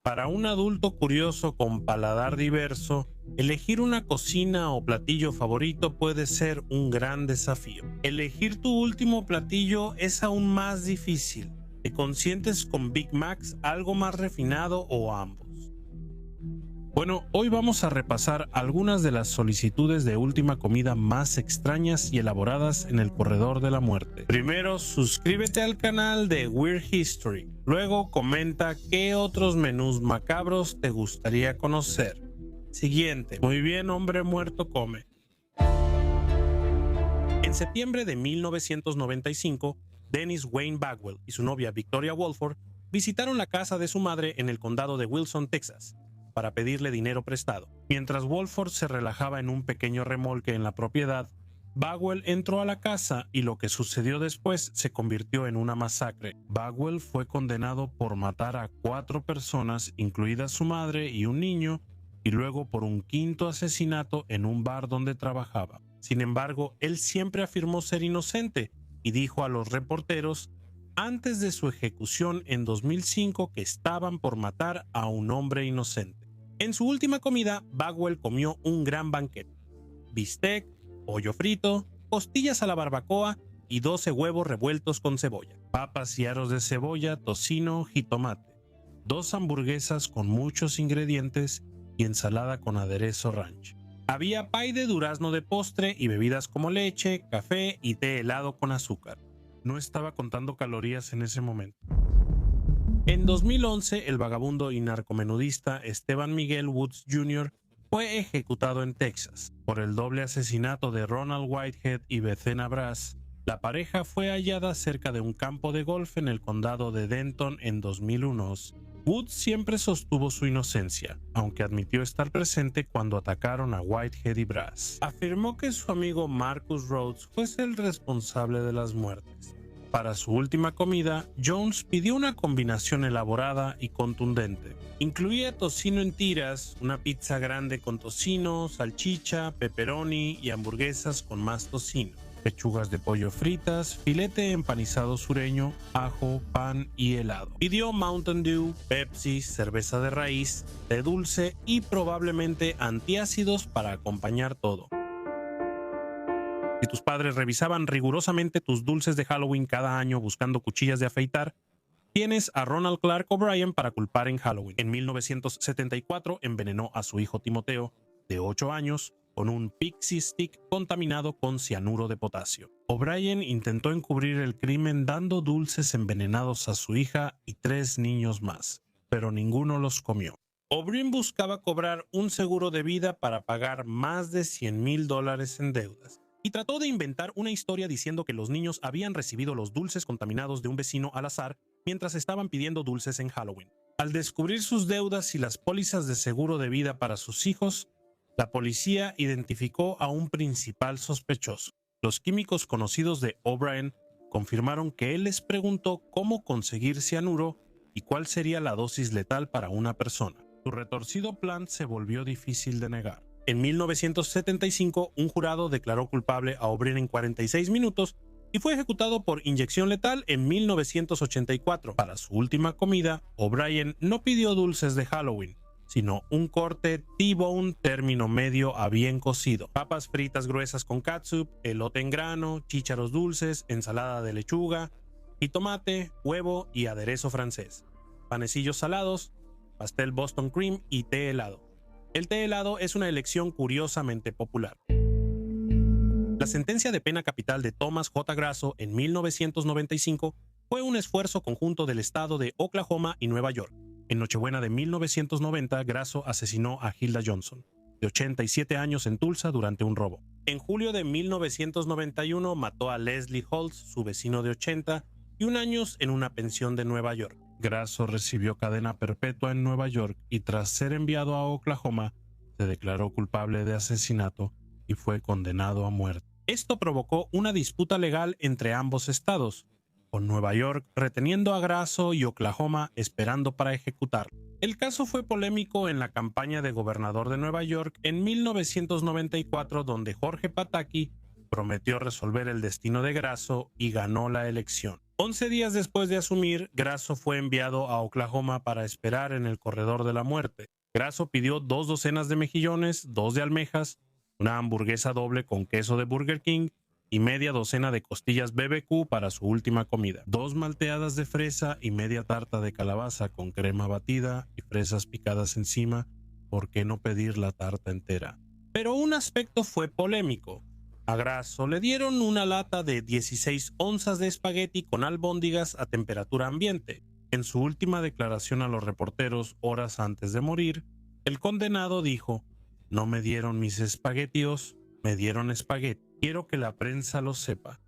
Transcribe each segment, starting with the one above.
Para un adulto curioso con paladar diverso, elegir una cocina o platillo favorito puede ser un gran desafío. Elegir tu último platillo es aún más difícil. ¿Te consientes con Big Macs, algo más refinado o ambos? Bueno, hoy vamos a repasar algunas de las solicitudes de última comida más extrañas y elaboradas en el corredor de la muerte. Primero, suscríbete al canal de Weird History. Luego, comenta qué otros menús macabros te gustaría conocer. Siguiente. Muy bien, hombre muerto come. En septiembre de 1995, Dennis Wayne Bagwell y su novia Victoria Walford visitaron la casa de su madre en el condado de Wilson, Texas, para pedirle dinero prestado. Mientras Walford se relajaba en un pequeño remolque en la propiedad, Bagwell entró a la casa y lo que sucedió después se convirtió en una masacre. Bagwell fue condenado por matar a 4 personas, incluidas su madre y un niño, y luego por un quinto asesinato en un bar donde trabajaba. Sin embargo, él siempre afirmó ser inocente y dijo a los reporteros antes de su ejecución en 2005 que estaban por matar a un hombre inocente. En su última comida, Bagwell comió un gran banquete: bistec, pollo frito, costillas a la barbacoa y 12 huevos revueltos con cebolla, papas y aros de cebolla, tocino, jitomate, 2 hamburguesas con muchos ingredientes y ensalada con aderezo ranch. Había pay de durazno de postre y bebidas como leche, café y té helado con azúcar. No estaba contando calorías en ese momento. En 2011, el vagabundo y narcomenudista Esteban Miguel Woods Jr. fue ejecutado en Texas. Por el doble asesinato de Ronald Whitehead y Bethena Brass, la pareja fue hallada cerca de un campo de golf en el condado de Denton en 2001. Woods siempre sostuvo su inocencia, aunque admitió estar presente cuando atacaron a Whitehead y Brass. Afirmó que su amigo Marcus Rhodes fue el responsable de las muertes. Para su última comida, Jones pidió una combinación elaborada y contundente. Incluía tocino en tiras, una pizza grande con tocino, salchicha, pepperoni y hamburguesas con más tocino, pechugas de pollo fritas, filete empanizado sureño, ajo, pan y helado. Pidió Mountain Dew, Pepsi, cerveza de raíz, té dulce y probablemente antiácidos para acompañar todo. Si tus padres revisaban rigurosamente tus dulces de Halloween cada año buscando cuchillas de afeitar, tienes a Ronald Clark O'Brien para culpar en Halloween. En 1974 envenenó a su hijo Timoteo, de 8 años, con un pixie stick contaminado con cianuro de potasio. O'Brien intentó encubrir el crimen dando dulces envenenados a su hija y 3 niños más, pero ninguno los comió. O'Brien buscaba cobrar un seguro de vida para pagar más de $100,000 en deudas, y trató de inventar una historia diciendo que los niños habían recibido los dulces contaminados de un vecino al azar mientras estaban pidiendo dulces en Halloween. Al descubrir sus deudas y las pólizas de seguro de vida para sus hijos, la policía identificó a un principal sospechoso. Los químicos conocidos de O'Brien confirmaron que él les preguntó cómo conseguir cianuro y cuál sería la dosis letal para una persona. Su retorcido plan se volvió difícil de negar. En 1975, un jurado declaró culpable a O'Brien en 46 minutos y fue ejecutado por inyección letal en 1984. Para su última comida, O'Brien no pidió dulces de Halloween, sino un corte T-bone término medio a bien cocido, papas fritas gruesas con catsup, elote en grano, chícharos dulces, ensalada de lechuga, jitomate, huevo y aderezo francés, panecillos salados, pastel Boston Cream y té helado. El té helado es una elección curiosamente popular. La sentencia de pena capital de Thomas J. Grasso en 1995 fue un esfuerzo conjunto del estado de Oklahoma y Nueva York. En Nochebuena de 1990, Grasso asesinó a Hilda Johnson, de 87 años, en Tulsa durante un robo. En julio de 1991 mató a Leslie Holtz, su vecino de 81 años, en una pensión de Nueva York. Grasso recibió cadena perpetua en Nueva York y tras ser enviado a Oklahoma, se declaró culpable de asesinato y fue condenado a muerte. Esto provocó una disputa legal entre ambos estados, con Nueva York reteniendo a Grasso y Oklahoma esperando para ejecutarlo. El caso fue polémico en la campaña de gobernador de Nueva York en 1994, donde Jorge Pataki prometió resolver el destino de Grasso y ganó la elección. 11 días después de asumir, Grasso fue enviado a Oklahoma para esperar en el corredor de la muerte. Grasso pidió 2 docenas de mejillones, 2 de almejas, una hamburguesa doble con queso de Burger King y media docena de costillas BBQ para su última comida, 2 malteadas de fresa y media tarta de calabaza con crema batida y fresas picadas encima. ¿Por qué no pedir la tarta entera? Pero un aspecto fue polémico. A Grasso le dieron una lata de 16 onzas de espagueti con albóndigas a temperatura ambiente. En su última declaración a los reporteros horas antes de morir, el condenado dijo: "No me dieron mis espaguetios, me dieron espagueti. Quiero que la prensa lo sepa".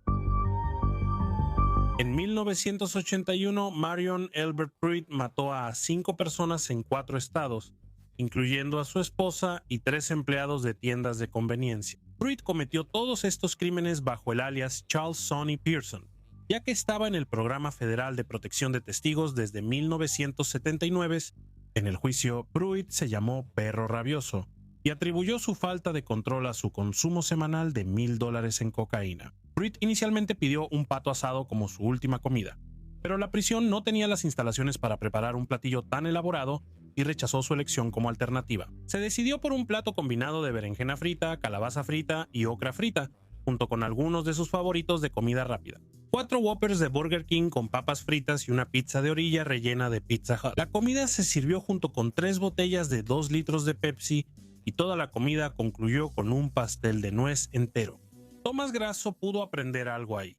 En 1981, Marion Elbert Pruitt mató a 5 personas en 4 estados, incluyendo a su esposa y 3 empleados de tiendas de conveniencia. Pruitt cometió todos estos crímenes bajo el alias Charles Sonny Pearson, ya que estaba en el Programa Federal de Protección de Testigos desde 1979. En el juicio, Pruitt se llamó perro rabioso y atribuyó su falta de control a su consumo semanal de $1,000 en cocaína. Pruitt inicialmente pidió un pato asado como su última comida, pero la prisión no tenía las instalaciones para preparar un platillo tan elaborado y rechazó su elección como alternativa. Se decidió por un plato combinado de berenjena frita, calabaza frita y ocra frita, junto con algunos de sus favoritos de comida rápida. 4 Whoppers de Burger King con papas fritas y una pizza de orilla rellena de Pizza Hut. La comida se sirvió junto con 3 botellas de 2 litros de Pepsi y toda la comida concluyó con un pastel de nuez entero. Thomas Grasso pudo aprender algo ahí.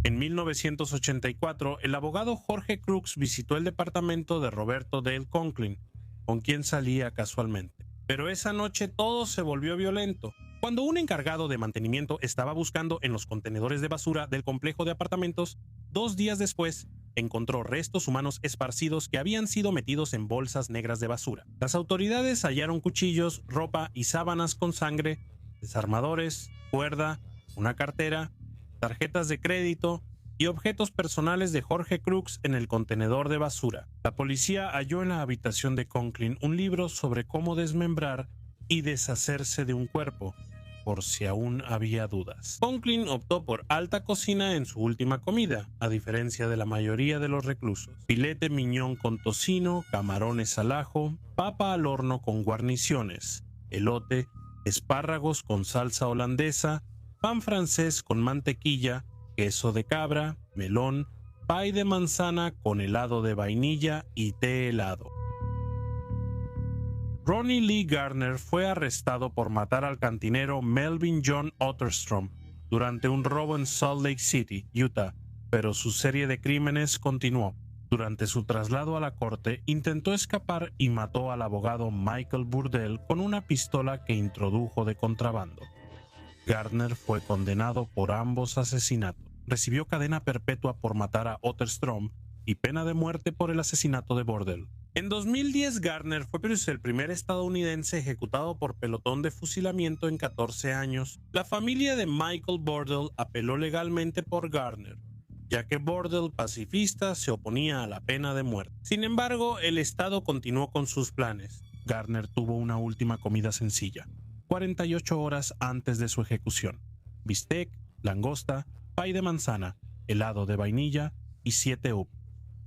En 1984, el abogado Jorge Crooks visitó el departamento de Roberto Dale Conklin, con quien salía casualmente. Pero esa noche todo se volvió violento. Cuando un encargado de mantenimiento estaba buscando en los contenedores de basura del complejo de apartamentos, 2 días después encontró restos humanos esparcidos que habían sido metidos en bolsas negras de basura. Las autoridades hallaron cuchillos, ropa y sábanas con sangre, desarmadores, cuerda, una cartera, tarjetas de crédito y objetos personales de Jorge Crooks en el contenedor de basura. La policía halló en la habitación de Conklin un libro sobre cómo desmembrar y deshacerse de un cuerpo, por si aún había dudas. Conklin optó por alta cocina en su última comida, a diferencia de la mayoría de los reclusos. Filete miñón con tocino, camarones al ajo, papa al horno con guarniciones, elote, espárragos con salsa holandesa, pan francés con mantequilla, queso de cabra, melón, pay de manzana con helado de vainilla y té helado. Ronnie Lee Gardner fue arrestado por matar al cantinero Melvin John Otterstrom durante un robo en Salt Lake City, Utah, pero su serie de crímenes continuó. Durante su traslado a la corte, intentó escapar y mató al abogado Michael Burdell con una pistola que introdujo de contrabando. Gardner fue condenado por ambos asesinatos. Recibió cadena perpetua por matar a Otterstrom y pena de muerte por el asesinato de Burdell. En 2010, Gardner fue el primer estadounidense ejecutado por pelotón de fusilamiento en 14 años. La familia de Michael Burdell apeló legalmente por Gardner, ya que Burdell, pacifista, se oponía a la pena de muerte. Sin embargo, el Estado continuó con sus planes. Gardner tuvo una última comida sencilla, 48 horas antes de su ejecución: bistec, langosta, pay de manzana, helado de vainilla y 7 uvas.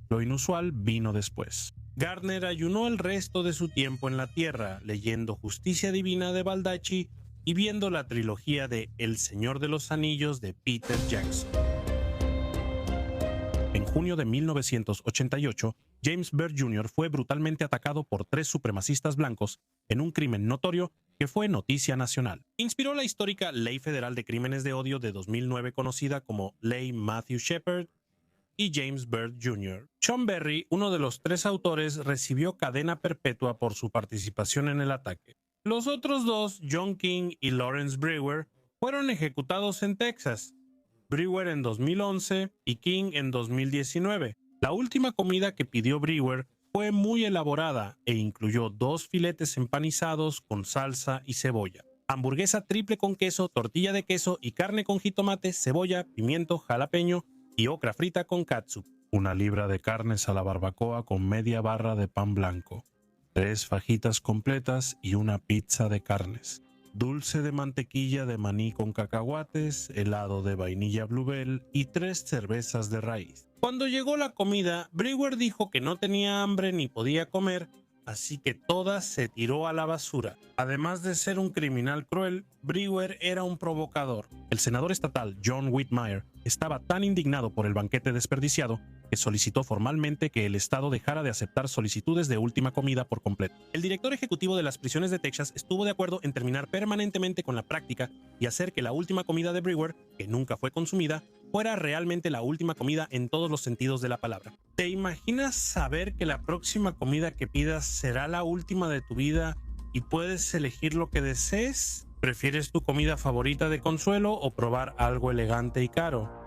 Lo inusual vino después. Gardner ayunó el resto de su tiempo en la tierra, leyendo Justicia Divina de Baldacci y viendo la trilogía de El Señor de los Anillos de Peter Jackson. En junio de 1988, James Byrd Jr. fue brutalmente atacado por 3 supremacistas blancos en un crimen notorio que fue noticia nacional. Inspiró la histórica Ley Federal de Crímenes de Odio de 2009, conocida como Ley Matthew Shepard y James Byrd Jr. Sean Berry, uno de los 3 autores, recibió cadena perpetua por su participación en el ataque. Los otros 2, John King y Lawrence Brewer, fueron ejecutados en Texas, Brewer en 2011 y King en 2019. La última comida que pidió Brewer fue muy elaborada e incluyó 2 filetes empanizados con salsa y cebolla, hamburguesa triple con queso, tortilla de queso y carne con jitomate, cebolla, pimiento, jalapeño y ocra frita con catsup, una libra de carnes a la barbacoa con media barra de pan blanco, 3 fajitas completas y una pizza de carnes. dulce de mantequilla de maní con cacahuates, helado de vainilla Bluebell y 3 cervezas de raíz. Cuando llegó la comida, Brewer dijo que no tenía hambre ni podía comer, así que toda se tiró a la basura. Además de ser un criminal cruel, Brewer era un provocador. El senador estatal John Whitmire estaba tan indignado por el banquete desperdiciado que solicitó formalmente que el estado dejara de aceptar solicitudes de última comida por completo. El director ejecutivo de las prisiones de Texas estuvo de acuerdo en terminar permanentemente con la práctica y hacer que la última comida de Brewer, que nunca fue consumida, fuera realmente la última comida en todos los sentidos de la palabra. ¿Te imaginas saber que la próxima comida que pidas será la última de tu vida y puedes elegir lo que desees? ¿Prefieres tu comida favorita de consuelo o probar algo elegante y caro?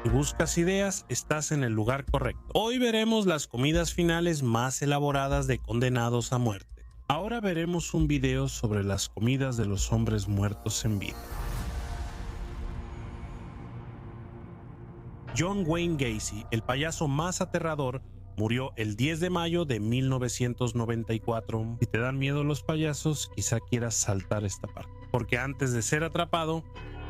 Si buscas ideas, estás en el lugar correcto. Hoy veremos las comidas finales más elaboradas de condenados a muerte. Ahora veremos un video sobre las comidas de los hombres muertos en vida. John Wayne Gacy, el payaso más aterrador, murió el 10 de mayo de 1994. Si te dan miedo los payasos, quizá quieras saltar esta parte. Porque antes de ser atrapado,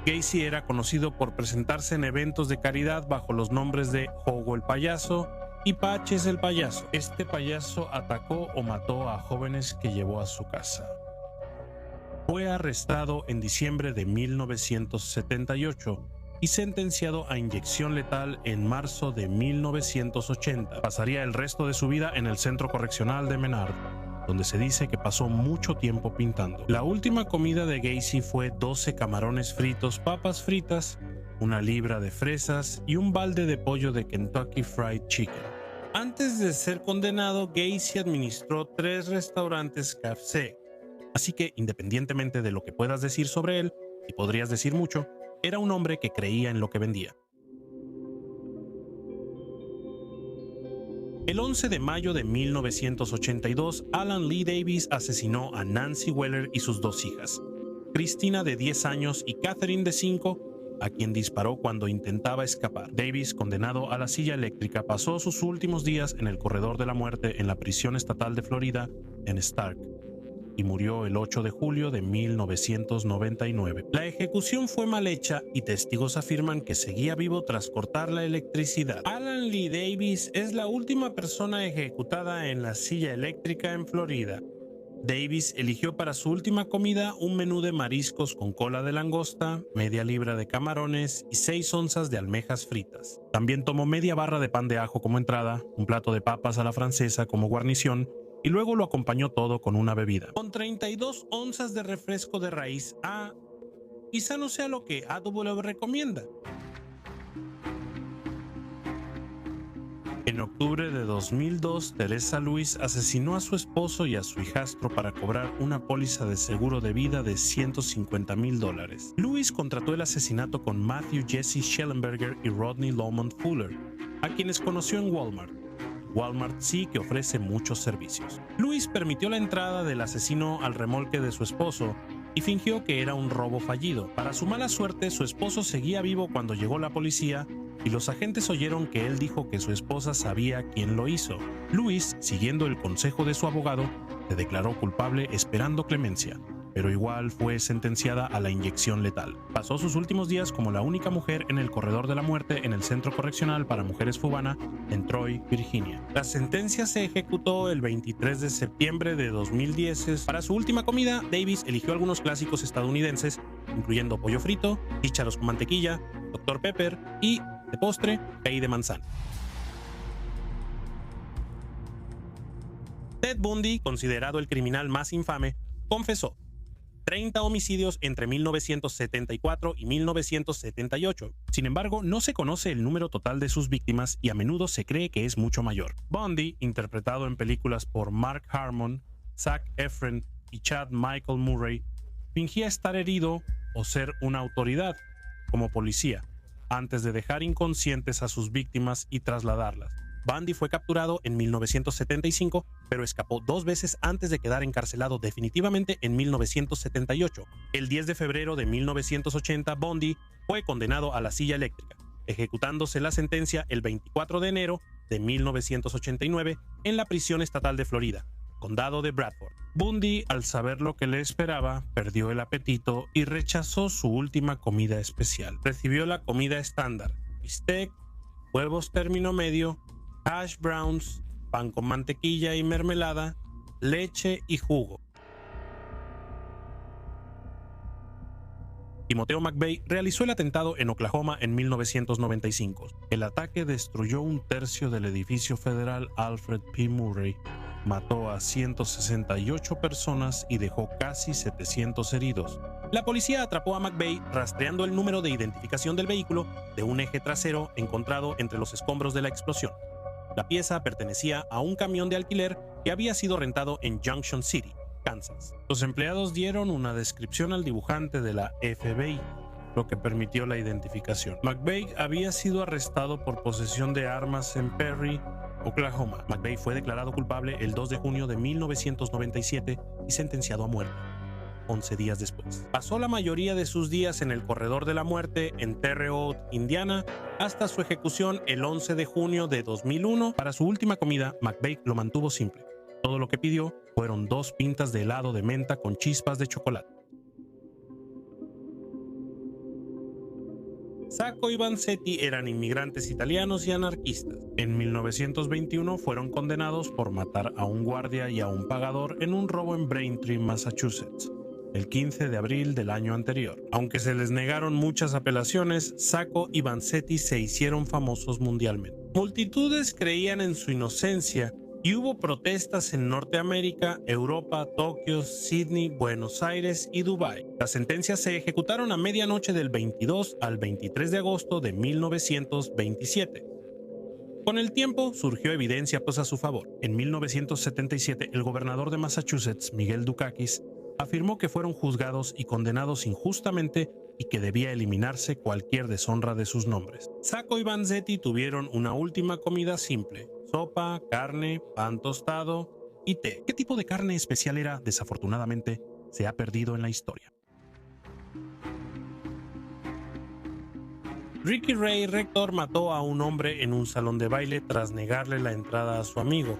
Gacy era conocido por presentarse en eventos de caridad bajo los nombres de Jogo el Payaso y Patches el Payaso. Este payaso atacó o mató a jóvenes que llevó a su casa. Fue arrestado en diciembre de 1978 y sentenciado a inyección letal en marzo de 1980. Pasaría el resto de su vida en el Centro Correccional de Menard, donde se dice que pasó mucho tiempo pintando. La última comida de Gacy fue 12 camarones fritos, papas fritas, una libra de fresas y un balde de pollo de Kentucky Fried Chicken. Antes de ser condenado, Gacy administró 3 restaurantes KFC, así que independientemente de lo que puedas decir sobre él, y podrías decir mucho, era un hombre que creía en lo que vendía. El 11 de mayo de 1982, Alan Lee Davis asesinó a Nancy Weller y sus 2 hijas, Christina de 10 años y Catherine de 5, a quien disparó cuando intentaba escapar. Davis, condenado a la silla eléctrica, pasó sus últimos días en el corredor de la muerte en la prisión estatal de Florida, en Stark, y murió el 8 de julio de 1999. La ejecución fue mal hecha y testigos afirman que seguía vivo tras cortar la electricidad. Alan Lee Davis es la última persona ejecutada en la silla eléctrica en Florida. Davis eligió para su última comida un menú de mariscos con cola de langosta, media libra de camarones y 6 onzas de almejas fritas. También tomó media barra de pan de ajo como entrada, un plato de papas a la francesa como guarnición, y luego lo acompañó todo con una bebida. Con 32 onzas de refresco de raíz A, quizá no sea lo que AW recomienda. En octubre de 2002, Teresa Lewis asesinó a su esposo y a su hijastro para cobrar una póliza de seguro de vida de $150,000. Lewis contrató el asesinato con Matthew Jesse Schellenberger y Rodney Lomond Fuller, a quienes conoció en Walmart. Walmart sí que ofrece muchos servicios. Lewis permitió la entrada del asesino al remolque de su esposo y fingió que era un robo fallido. Para su mala suerte, su esposo seguía vivo cuando llegó la policía y los agentes oyeron que él dijo que su esposa sabía quién lo hizo. Lewis, siguiendo el consejo de su abogado, se declaró culpable esperando clemencia, pero igual fue sentenciada a la inyección letal. Pasó sus últimos días como la única mujer en el corredor de la muerte en el Centro Correccional para Mujeres Fubana en Troy, Virginia. La sentencia se ejecutó el 23 de septiembre de 2010. Para su última comida, Davis eligió algunos clásicos estadounidenses, incluyendo pollo frito, chícharos con mantequilla, Dr. Pepper y, de postre, pay de manzana. Ted Bundy, considerado el criminal más infame, confesó 30 homicidios entre 1974 y 1978. Sin embargo, no se conoce el número total de sus víctimas y a menudo se cree que es mucho mayor. Bundy, interpretado en películas por Mark Harmon, Zac Efron y Chad Michael Murray, fingía estar herido o ser una autoridad, como policía, antes de dejar inconscientes a sus víctimas y trasladarlas. Bundy fue capturado en 1975, pero escapó 2 veces antes de quedar encarcelado definitivamente en 1978. El 10 de febrero de 1980, Bundy fue condenado a la silla eléctrica, ejecutándose la sentencia el 24 de enero de 1989 en la prisión estatal de Florida. condado de Bradford. Bundy, al saber lo que le esperaba, perdió el apetito y rechazó su última comida especial. Recibió la comida estándar: bistec, huevos término medio, hash browns, pan con mantequilla y mermelada, leche y jugo. Timoteo McVeigh realizó el atentado en Oklahoma en 1995. El ataque destruyó un tercio del edificio federal Alfred P. Murray, mató a 168 personas y dejó casi 700 heridos. La policía atrapó a McVeigh rastreando el número de identificación del vehículo de un eje trasero encontrado entre los escombros de la explosión. La pieza pertenecía a un camión de alquiler que había sido rentado en Junction City, Kansas. Los empleados dieron una descripción al dibujante de la FBI, lo que permitió la identificación. McVeigh había sido arrestado por posesión de armas en Perry, Oklahoma. McVeigh fue declarado culpable el 2 de junio de 1997 y sentenciado a muerte 11 días después. Pasó la mayoría de sus días en el corredor de la muerte en Terre Haute, Indiana, hasta su ejecución el 11 de junio de 2001. Para su última comida, McVeigh lo mantuvo simple. Todo lo que pidió fueron 2 pintas de helado de menta con chispas de chocolate. Sacco y Vanzetti eran inmigrantes italianos y anarquistas. En 1921 fueron condenados por matar a un guardia y a un pagador en un robo en Braintree, Massachusetts, el 15 de abril del año anterior. Aunque se les negaron muchas apelaciones, Sacco y Vanzetti se hicieron famosos mundialmente. Multitudes creían en su inocencia y hubo protestas en Norteamérica, Europa, Tokio, Sydney, Buenos Aires y Dubái. Las sentencias se ejecutaron a medianoche del 22 al 23 de agosto de 1927. Con el tiempo surgió evidencia a su favor. En 1977, el gobernador de Massachusetts, Miguel Dukakis, afirmó que fueron juzgados y condenados injustamente y que debía eliminarse cualquier deshonra de sus nombres. Sacco y Vanzetti tuvieron una última comida simple: sopa, carne, pan tostado y té. ¿Qué tipo de carne especial era? Desafortunadamente, se ha perdido en la historia. Ricky Ray Rector mató a un hombre en un salón de baile tras negarle la entrada a su amigo.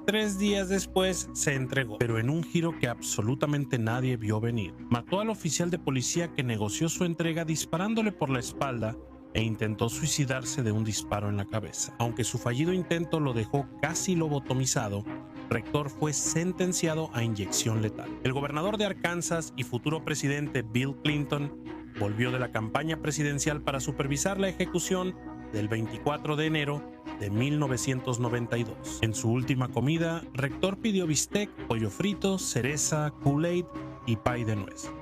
3 días después se entregó, pero en un giro que absolutamente nadie vio venir. Mató al oficial de policía que negoció su entrega disparándole por la espalda e intentó suicidarse de un disparo en la cabeza. Aunque su fallido intento lo dejó casi lobotomizado, Rector fue sentenciado a inyección letal. El gobernador de Arkansas y futuro presidente Bill Clinton volvió de la campaña presidencial para supervisar la ejecución del 24 de enero de 1992. En su última comida, Rector pidió bistec, pollo frito, cereza, Kool-Aid y pay de nuez.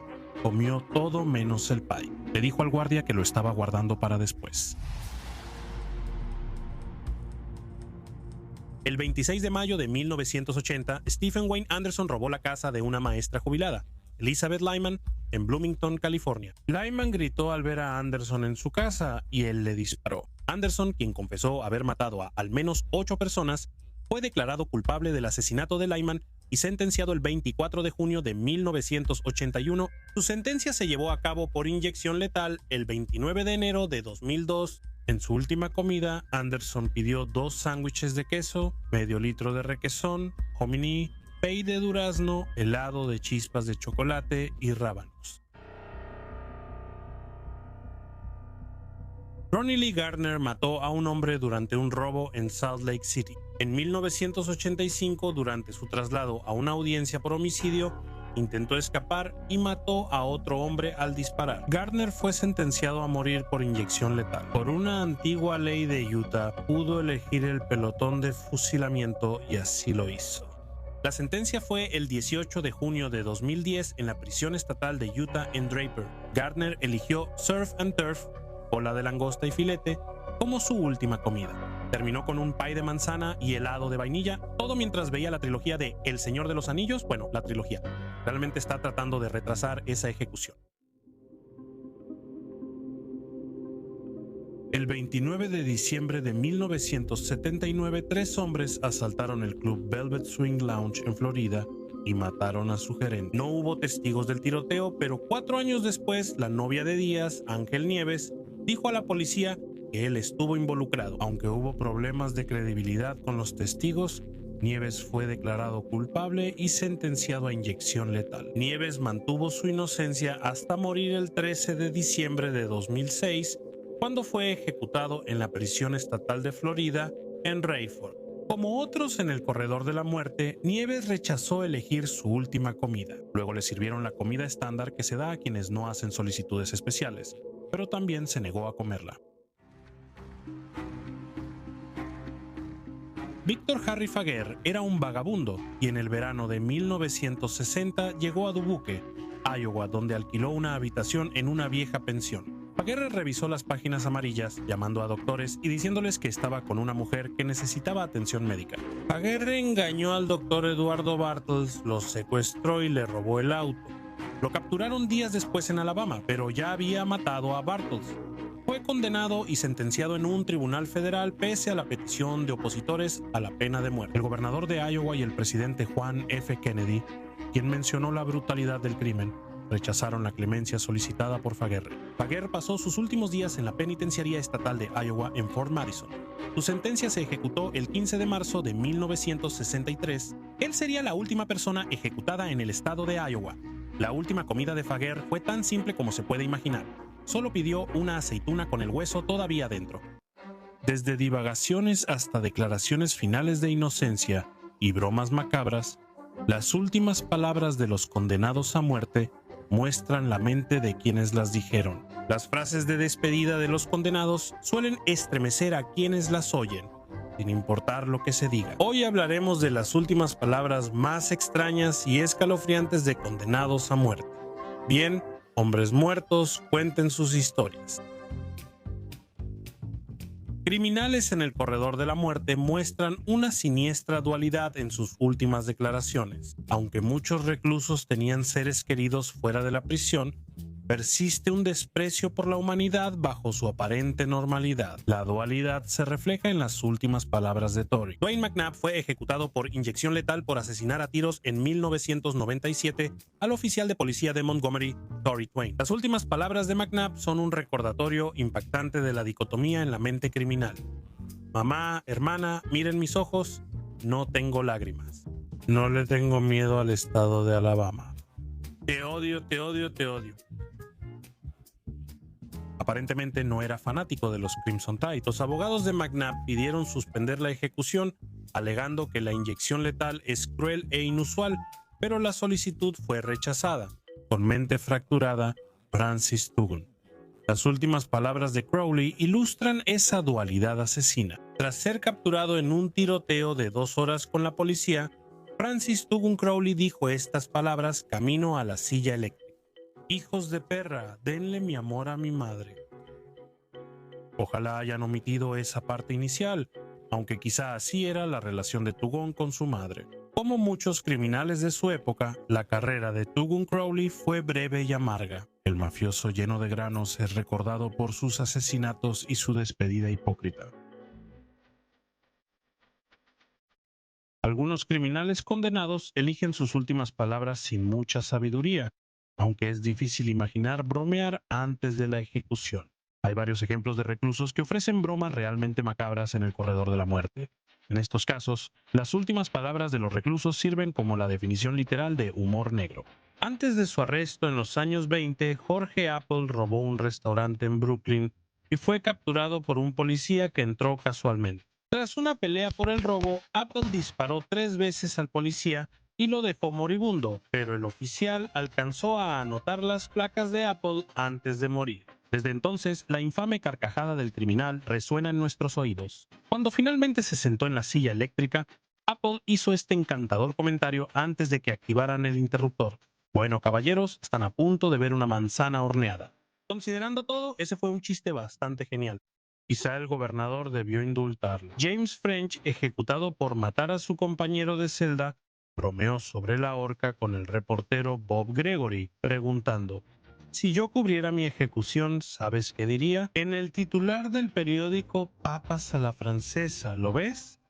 Comió todo menos el pay. Le dijo al guardia que lo estaba guardando para después. El 26 de mayo de 1980, Stephen Wayne Anderson robó la casa de una maestra jubilada, Elizabeth Lyman, en Bloomington, California. Lyman gritó al ver a Anderson en su casa y él le disparó. Anderson, quien confesó haber matado a al menos 8 personas, fue declarado culpable del asesinato de Lyman y sentenciado el 24 de junio de 1981. Su sentencia se llevó a cabo por inyección letal el 29 de enero de 2002. En su última comida, Anderson pidió 2 sándwiches de queso, medio litro de requesón, hominy, pay de durazno, helado de chispas de chocolate y rábanos. Ronnie Lee Gardner mató a un hombre durante un robo en Salt Lake City. En 1985, durante su traslado a una audiencia por homicidio, intentó escapar y mató a otro hombre al disparar. Gardner fue sentenciado a morir por inyección letal. Por una antigua ley de Utah, pudo elegir el pelotón de fusilamiento y así lo hizo. La sentencia fue el 18 de junio de 2010 en la prisión estatal de Utah en Draper. Gardner eligió surf and turf, cola de langosta y filete, como su última comida. Terminó con un pay de manzana y helado de vainilla, todo mientras veía la trilogía de El Señor de los Anillos. Bueno, la trilogía. Realmente está tratando de retrasar esa ejecución. El 29 de diciembre de 1979, 3 hombres asaltaron el club Velvet Swing Lounge en Florida y mataron a su gerente. No hubo testigos del tiroteo, pero 4 años después, la novia de Díaz, Ángel Nieves, dijo a la policía que él estuvo involucrado. Aunque hubo problemas de credibilidad con los testigos, Nieves fue declarado culpable y sentenciado a inyección letal. Nieves mantuvo su inocencia hasta morir el 13 de diciembre de 2006, cuando fue ejecutado en la prisión estatal de Florida, en Rayford. Como otros en el corredor de la muerte, Nieves rechazó elegir su última comida. Luego le sirvieron la comida estándar que se da a quienes no hacen solicitudes especiales, pero también se negó a comerla. Victor Harry Faguer era un vagabundo y en el verano de 1960 llegó a Dubuque, Iowa, donde alquiló una habitación en una vieja pensión. Faguer revisó las páginas amarillas, llamando a doctores y diciéndoles que estaba con una mujer que necesitaba atención médica. Faguer engañó al doctor Eduardo Bartels, lo secuestró y le robó el auto. Lo capturaron días después en Alabama, pero ya había matado a Bartels. Fue condenado y sentenciado en un tribunal federal pese a la petición de opositores a la pena de muerte. El gobernador de Iowa y el presidente Juan F. Kennedy, quien mencionó la brutalidad del crimen, rechazaron la clemencia solicitada por Faguer. Faguer pasó sus últimos días en la penitenciaría estatal de Iowa en Fort Madison. Su sentencia se ejecutó el 15 de marzo de 1963. Él sería la última persona ejecutada en el estado de Iowa. La última comida de Faguer fue tan simple como se puede imaginar. Solo pidió una aceituna con el hueso todavía dentro. Desde divagaciones hasta declaraciones finales de inocencia y bromas macabras, las últimas palabras de los condenados a muerte muestran la mente de quienes las dijeron. Las frases de despedida de los condenados suelen estremecer a quienes las oyen, sin importar lo que se diga. Hoy hablaremos de las últimas palabras más extrañas y escalofriantes de condenados a muerte. Bien, hombres muertos, cuenten sus historias. Criminales en el corredor de la muerte muestran una siniestra dualidad en sus últimas declaraciones. Aunque muchos reclusos tenían seres queridos fuera de la prisión, persiste un desprecio por la humanidad bajo su aparente normalidad. La dualidad se refleja en las últimas palabras de Tory. Dwayne McNabb fue ejecutado por inyección letal por asesinar a tiros en 1997 al oficial de policía de Montgomery, Tory Twain. Las últimas palabras de McNabb son un recordatorio impactante de la dicotomía en la mente criminal. Mamá, hermana, miren mis ojos, no tengo lágrimas. No le tengo miedo al estado de Alabama. Te odio, te odio, te odio. Aparentemente no era fanático de los Crimson Tide. Los abogados de McNabb pidieron suspender la ejecución, alegando que la inyección letal es cruel e inusual, pero la solicitud fue rechazada. Con mente fracturada, Francis Tugun. Las últimas palabras de Crowley ilustran esa dualidad asesina. Tras ser capturado en un tiroteo de 2 horas con la policía, Francis Tugun Crowley dijo estas palabras camino a la silla eléctrica. Hijos de perra, denle mi amor a mi madre. Ojalá hayan omitido esa parte inicial, aunque quizá así era la relación de Tugun con su madre. Como muchos criminales de su época, la carrera de Tugun Crowley fue breve y amarga. El mafioso lleno de granos es recordado por sus asesinatos y su despedida hipócrita. Algunos criminales condenados eligen sus últimas palabras sin mucha sabiduría, aunque es difícil imaginar bromear antes de la ejecución. Hay varios ejemplos de reclusos que ofrecen bromas realmente macabras en el corredor de la muerte. En estos casos, las últimas palabras de los reclusos sirven como la definición literal de humor negro. Antes de su arresto en los años 20, Jorge Apple robó un restaurante en Brooklyn y fue capturado por un policía que entró casualmente. Tras una pelea por el robo, Apple disparó 3 veces al policía y lo dejó moribundo, pero el oficial alcanzó a anotar las placas de Apple antes de morir. Desde entonces, la infame carcajada del criminal resuena en nuestros oídos. Cuando finalmente se sentó en la silla eléctrica, Apple hizo este encantador comentario antes de que activaran el interruptor. Bueno, caballeros, están a punto de ver una manzana horneada. Considerando todo, ese fue un chiste bastante genial. Quizá el gobernador debió indultarlo. James French, ejecutado por matar a su compañero de celda, bromeó sobre la horca con el reportero Bob Gregory, preguntando: si yo cubriera mi ejecución, ¿sabes qué diría? En el titular del periódico Papas a la Francesa, ¿lo ves?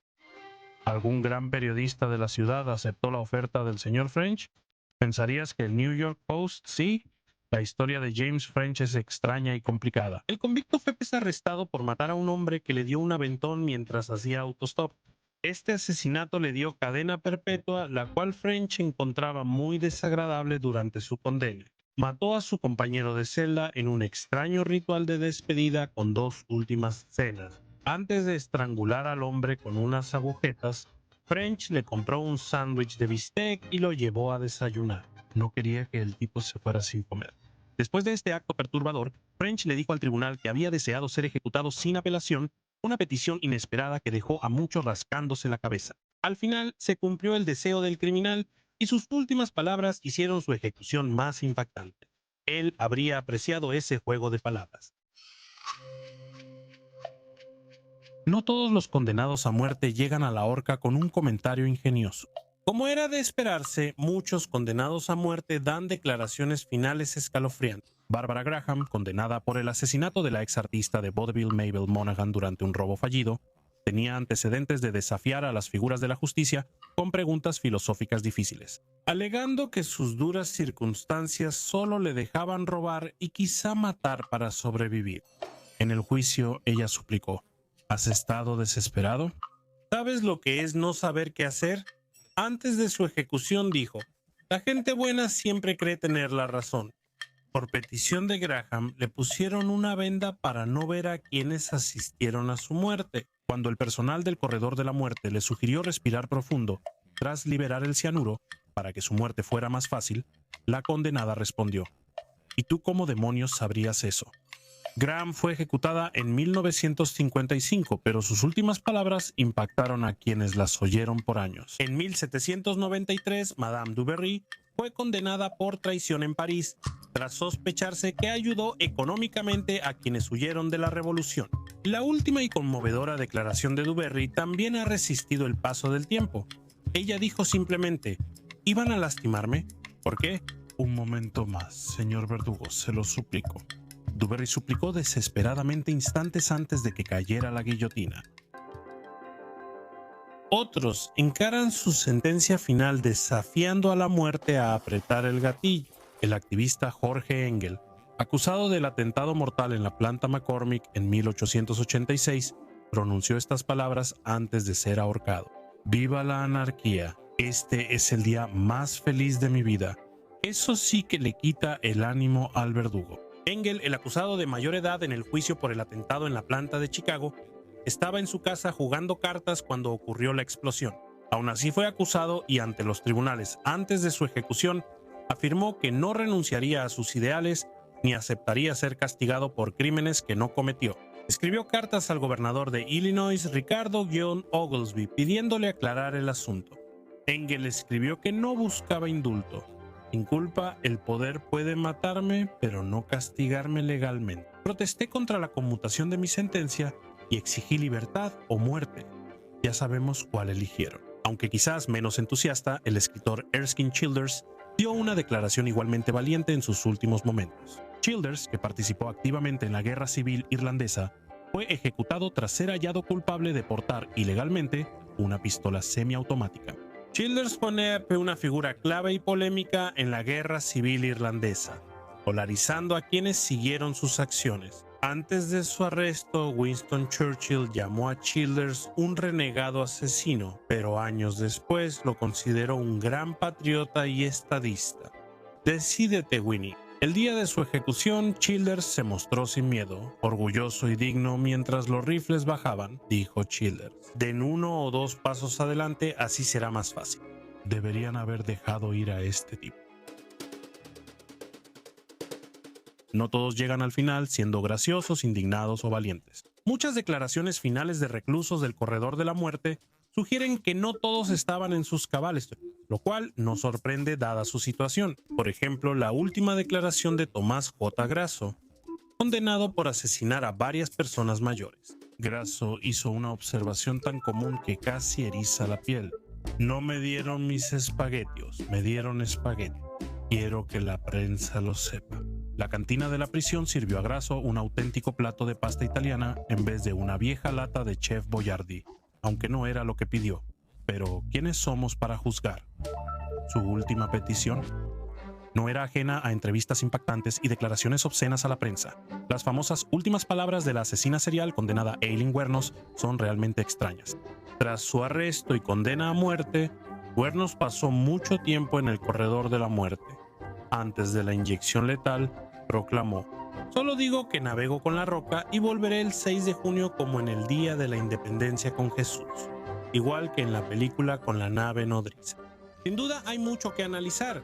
¿Algún gran periodista de la ciudad aceptó la oferta del señor French? ¿Pensarías que el New York Post sí? La historia de James French es extraña y complicada. El convicto fue arrestado por matar a un hombre que le dio un aventón mientras hacía autostop. Este asesinato le dio cadena perpetua, la cual French encontraba muy desagradable durante su condena. Mató a su compañero de celda en un extraño ritual de despedida con 2 últimas cenas. Antes de estrangular al hombre con unas agujetas, French le compró un sándwich de bistec y lo llevó a desayunar. No quería que el tipo se fuera sin comer. Después de este acto perturbador, French le dijo al tribunal que había deseado ser ejecutado sin apelación, una petición inesperada que dejó a muchos rascándose la cabeza. Al final se cumplió el deseo del criminal y sus últimas palabras hicieron su ejecución más impactante. Él habría apreciado ese juego de palabras. No todos los condenados a muerte llegan a la horca con un comentario ingenioso. Como era de esperarse, muchos condenados a muerte dan declaraciones finales escalofriantes. Barbara Graham, condenada por el asesinato de la ex artista de vaudeville Mabel Monaghan durante un robo fallido, tenía antecedentes de desafiar a las figuras de la justicia con preguntas filosóficas difíciles, alegando que sus duras circunstancias solo le dejaban robar y quizá matar para sobrevivir. En el juicio, ella suplicó: ¿has estado desesperado? ¿Sabes lo que es no saber qué hacer? Antes de su ejecución dijo: la gente buena siempre cree tener la razón. Por petición de Graham, le pusieron una venda para no ver a quienes asistieron a su muerte. Cuando el personal del corredor de la muerte le sugirió respirar profundo tras liberar el cianuro para que su muerte fuera más fácil, la condenada respondió: ¿y tú cómo demonios sabrías eso? Graham fue ejecutada en 1955, pero sus últimas palabras impactaron a quienes las oyeron por años. En 1793, Madame du Barry fue condenada por traición en París, tras sospecharse que ayudó económicamente a quienes huyeron de la revolución. La última y conmovedora declaración de du Barry también ha resistido el paso del tiempo. Ella dijo simplemente: ¿iban a lastimarme? ¿Por qué? Un momento más, señor verdugo, se lo suplico. Du Barry suplicó desesperadamente instantes antes de que cayera la guillotina. Otros encaran su sentencia final desafiando a la muerte a apretar el gatillo. El activista Jorge Engel, acusado del atentado mortal en la planta McCormick en 1886, pronunció estas palabras antes de ser ahorcado: «Viva la anarquía, este es el día más feliz de mi vida». Eso sí que le quita el ánimo al verdugo. Engel, el acusado de mayor edad en el juicio por el atentado en la planta de Chicago, estaba en su casa jugando cartas cuando ocurrió la explosión. Aún así fue acusado y ante los tribunales antes de su ejecución afirmó que no renunciaría a sus ideales ni aceptaría ser castigado por crímenes que no cometió. Escribió cartas al gobernador de Illinois, Ricardo Oglesby, pidiéndole aclarar el asunto. Engel escribió que no buscaba indulto. Sin culpa, el poder puede matarme, pero no castigarme legalmente. Protesté contra la conmutación de mi sentencia y exigí libertad o muerte. Ya sabemos cuál eligieron. Aunque quizás menos entusiasta, el escritor Erskine Childers dio una declaración igualmente valiente en sus últimos momentos. Childers, que participó activamente en la Guerra Civil Irlandesa, fue ejecutado tras ser hallado culpable de portar ilegalmente una pistola semiautomática. Childers fue una figura clave y polémica en la Guerra Civil Irlandesa, polarizando a quienes siguieron sus acciones. Antes de su arresto, Winston Churchill llamó a Childers un renegado asesino, pero años después lo consideró un gran patriota y estadista. Decídete, Winnie. El día de su ejecución, Childers se mostró sin miedo, orgulloso y digno mientras los rifles bajaban, dijo Childers. Den 1 o 2 pasos adelante, así será más fácil. Deberían haber dejado ir a este tipo. No todos llegan al final siendo graciosos, indignados o valientes. Muchas declaraciones finales de reclusos del corredor de la muerte sugieren que no todos estaban en sus cabales, lo cual no sorprende dada su situación. Por ejemplo, la última declaración de Tomás J. Grasso, condenado por asesinar a varias personas mayores. Grasso hizo una observación tan común que casi eriza la piel. No me dieron mis espaguetios, me dieron espagueti. Quiero que la prensa lo sepa. La cantina de la prisión sirvió a Grasso un auténtico plato de pasta italiana en vez de una vieja lata de Chef Boyardee, aunque no era lo que pidió. Pero, ¿quiénes somos para juzgar? Su última petición: No era ajena a entrevistas impactantes y declaraciones obscenas a la prensa. Las famosas últimas palabras de la asesina serial condenada Aileen Wuornos son realmente extrañas. Tras su arresto y condena a muerte, Wuornos pasó mucho tiempo en el corredor de la muerte. Antes de la inyección letal, proclamó: "Solo digo que navego con la roca y volveré el 6 de junio como en el día de la independencia con Jesús, igual que en la película con la nave nodriza". Sin duda hay mucho que analizar.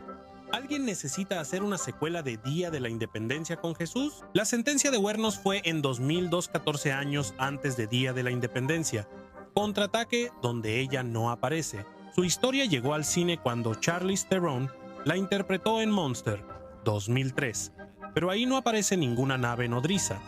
¿Alguien necesita hacer una secuela de Día de la Independencia con Jesús? La sentencia de Wuornos fue en 2002, 14 años antes de Día de la Independencia. Contraataque, donde ella no aparece. Su historia llegó al cine cuando Charlize Theron la interpretó en Monster, 2003, pero ahí no aparece ninguna nave nodriza.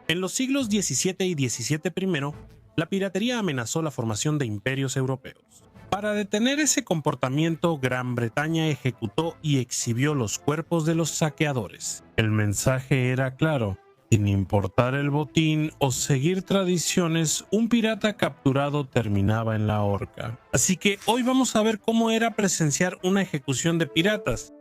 En los siglos XVII y XVII primero, la piratería amenazó la formación de imperios europeos. Para detener ese comportamiento, Gran Bretaña ejecutó y exhibió los cuerpos de los saqueadores. El mensaje era claro: sin importar el botín o seguir tradiciones, un pirata capturado terminaba en la horca. Así que hoy vamos a ver cómo era presenciar una ejecución de piratas.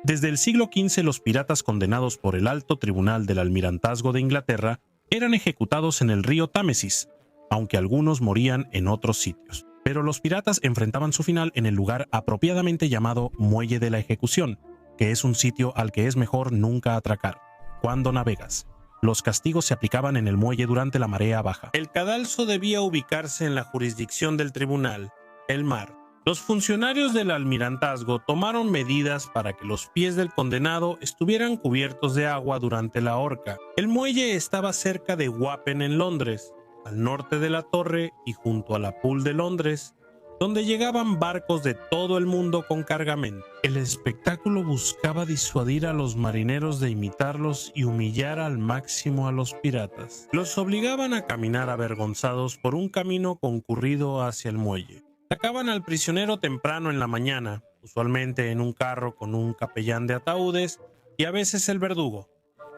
Desde el siglo XV, los piratas condenados por el Alto Tribunal del Almirantazgo de Inglaterra eran ejecutados en el río Támesis, aunque algunos morían en otros sitios. Pero los piratas enfrentaban su final en el lugar apropiadamente llamado Muelle de la Ejecución, que es un sitio al que es mejor nunca atracar cuando navegas. Los castigos se aplicaban en el muelle durante la marea baja. El cadalso debía ubicarse en la jurisdicción del tribunal, el mar. Los funcionarios del almirantazgo tomaron medidas para que los pies del condenado estuvieran cubiertos de agua durante la horca. El muelle estaba cerca de Wappen en Londres, al norte de la torre y junto a la Pool de Londres, donde llegaban barcos de todo el mundo con cargamento. El espectáculo buscaba disuadir a los marineros de imitarlos y humillar al máximo a los piratas. Los obligaban a caminar avergonzados por un camino concurrido hacia el muelle. Sacaban al prisionero temprano en la mañana, usualmente en un carro con un capellán de ataúdes y a veces el verdugo,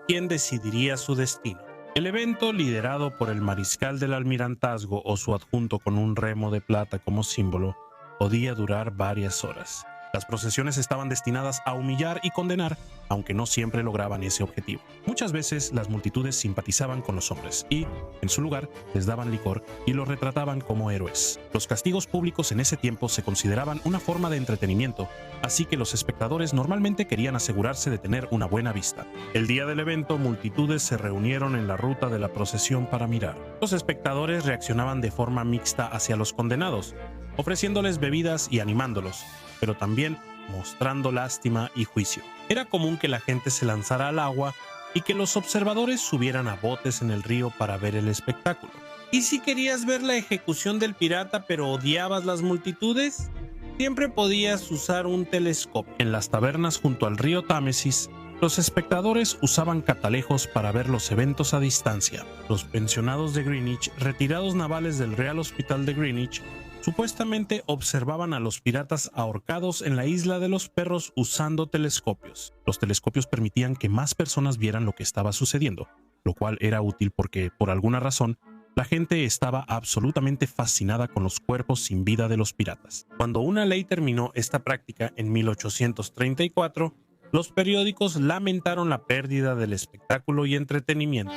quien decidiría su destino. El evento, liderado por el mariscal del almirantazgo o su adjunto con un remo de plata como símbolo, podía durar varias horas. Las procesiones estaban destinadas a humillar y condenar, aunque no siempre lograban ese objetivo. Muchas veces las multitudes simpatizaban con los hombres y, en su lugar, les daban licor y los retrataban como héroes. Los castigos públicos en ese tiempo se consideraban una forma de entretenimiento, así que los espectadores normalmente querían asegurarse de tener una buena vista. El día del evento, multitudes se reunieron en la ruta de la procesión para mirar. Los espectadores reaccionaban de forma mixta hacia los condenados, ofreciéndoles bebidas y animándolos, pero también mostrando lástima y juicio. Era común que la gente se lanzara al agua y que los observadores subieran a botes en el río para ver el espectáculo. ¿Y si querías ver la ejecución del pirata pero odiabas las multitudes? Siempre podías usar un telescopio. En las tabernas junto al río Támesis, los espectadores usaban catalejos para ver los eventos a distancia. Los pensionados de Greenwich, retirados navales del Real Hospital de Greenwich, supuestamente observaban a los piratas ahorcados en la isla de los perros usando telescopios. Los telescopios permitían que más personas vieran lo que estaba sucediendo, lo cual era útil porque, por alguna razón, la gente estaba absolutamente fascinada con los cuerpos sin vida de los piratas. Cuando una ley terminó esta práctica en 1834, los periódicos lamentaron la pérdida del espectáculo y entretenimiento.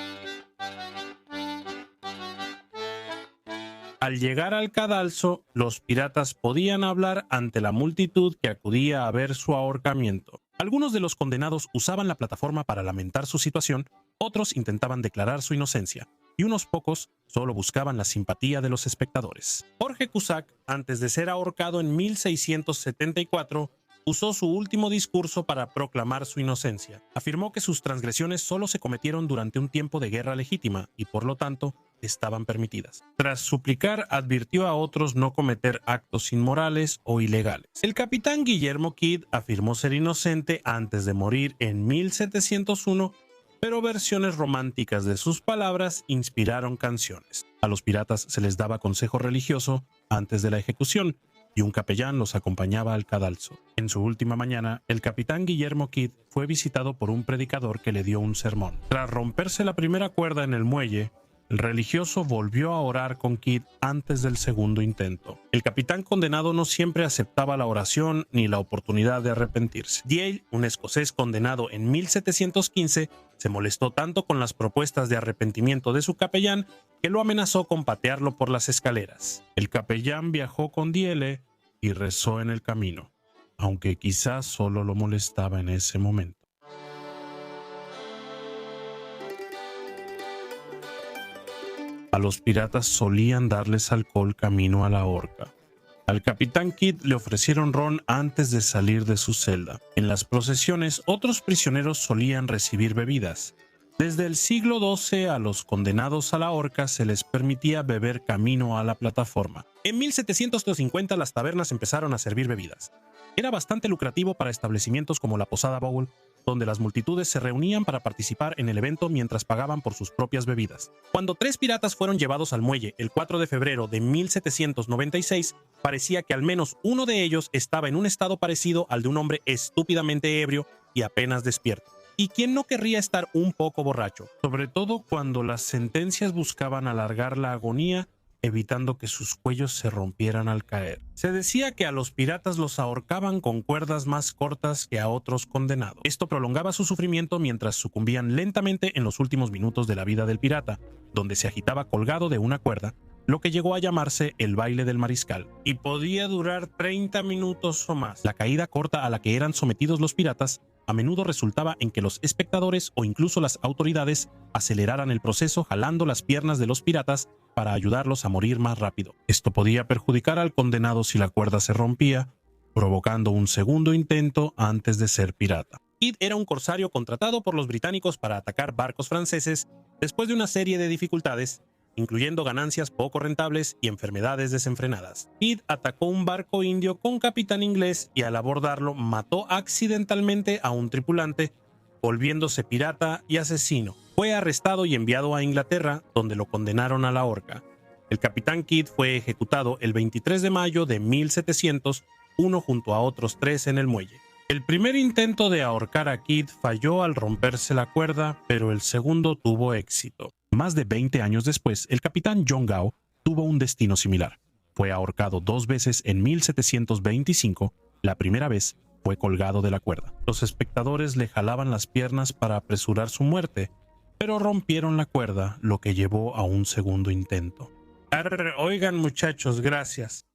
Al llegar al cadalso, los piratas podían hablar ante la multitud que acudía a ver su ahorcamiento. Algunos de los condenados usaban la plataforma para lamentar su situación, otros intentaban declarar su inocencia, y unos pocos solo buscaban la simpatía de los espectadores. Jorge Cusack, antes de ser ahorcado en 1674, usó su último discurso para proclamar su inocencia. Afirmó que sus transgresiones solo se cometieron durante un tiempo de guerra legítima y, por lo tanto, estaban permitidas. Tras suplicar, advirtió a otros no cometer actos inmorales o ilegales. El capitán Guillermo Kidd afirmó ser inocente antes de morir en 1701, pero versiones románticas de sus palabras inspiraron canciones. A los piratas se les daba consejo religioso antes de la ejecución, y un capellán los acompañaba al cadalso. En su última mañana, el capitán Guillermo Kidd fue visitado por un predicador que le dio un sermón. Tras romperse la primera cuerda en el muelle, El religioso volvió a orar con Kidd antes del segundo intento. El capitán condenado no siempre aceptaba la oración ni la oportunidad de arrepentirse. Dale, un escocés condenado en 1715, se molestó tanto con las propuestas de arrepentimiento de su capellán que lo amenazó con patearlo por las escaleras. El capellán viajó con Dale y rezó en el camino, aunque quizás solo lo molestaba en ese momento. A los piratas solían darles alcohol camino a la horca. Al capitán Kidd le ofrecieron ron antes de salir de su celda. En las procesiones, otros prisioneros solían recibir bebidas. Desde el siglo XII a los condenados a la horca se les permitía beber camino a la plataforma. En 1750 las tabernas empezaron a servir bebidas. Era bastante lucrativo para establecimientos como la Posada Bowl, donde las multitudes se reunían para participar en el evento mientras pagaban por sus propias bebidas. Cuando 3 piratas fueron llevados al muelle el 4 de febrero de 1796, parecía que al menos uno de ellos estaba en un estado parecido al de un hombre estúpidamente ebrio y apenas despierto. ¿Y quién no querría estar un poco borracho? Sobre todo cuando las sentencias buscaban alargar la agonía, evitando que sus cuellos se rompieran al caer. Se decía que a los piratas los ahorcaban con cuerdas más cortas que a otros condenados. Esto prolongaba su sufrimiento mientras sucumbían lentamente en los últimos minutos de la vida del pirata, donde se agitaba colgado de una cuerda, lo que llegó a llamarse el baile del mariscal, y podía durar 30 minutos o más. La caída corta a la que eran sometidos los piratas a menudo resultaba en que los espectadores o incluso las autoridades aceleraran el proceso jalando las piernas de los piratas para ayudarlos a morir más rápido. Esto podía perjudicar al condenado si la cuerda se rompía, provocando un segundo intento antes de ser pirata. Kidd era un corsario contratado por los británicos para atacar barcos franceses después de una serie de dificultades, incluyendo ganancias poco rentables y enfermedades desenfrenadas. Kidd atacó un barco indio con capitán inglés y al abordarlo mató accidentalmente a un tripulante, volviéndose pirata y asesino. Fue arrestado y enviado a Inglaterra, donde lo condenaron a la horca. El capitán Kidd fue ejecutado el 23 de mayo de 1701 junto a otros 3 en el muelle. El primer intento de ahorcar a Kidd falló al romperse la cuerda, pero el segundo tuvo éxito. Más de 20 años después, el capitán John Gow tuvo un destino similar. Fue ahorcado 2 veces en 1725, la primera vez fue colgado de la cuerda. Los espectadores le jalaban las piernas para apresurar su muerte, pero rompieron la cuerda, lo que llevó a un segundo intento. Oigan muchachos, gracias.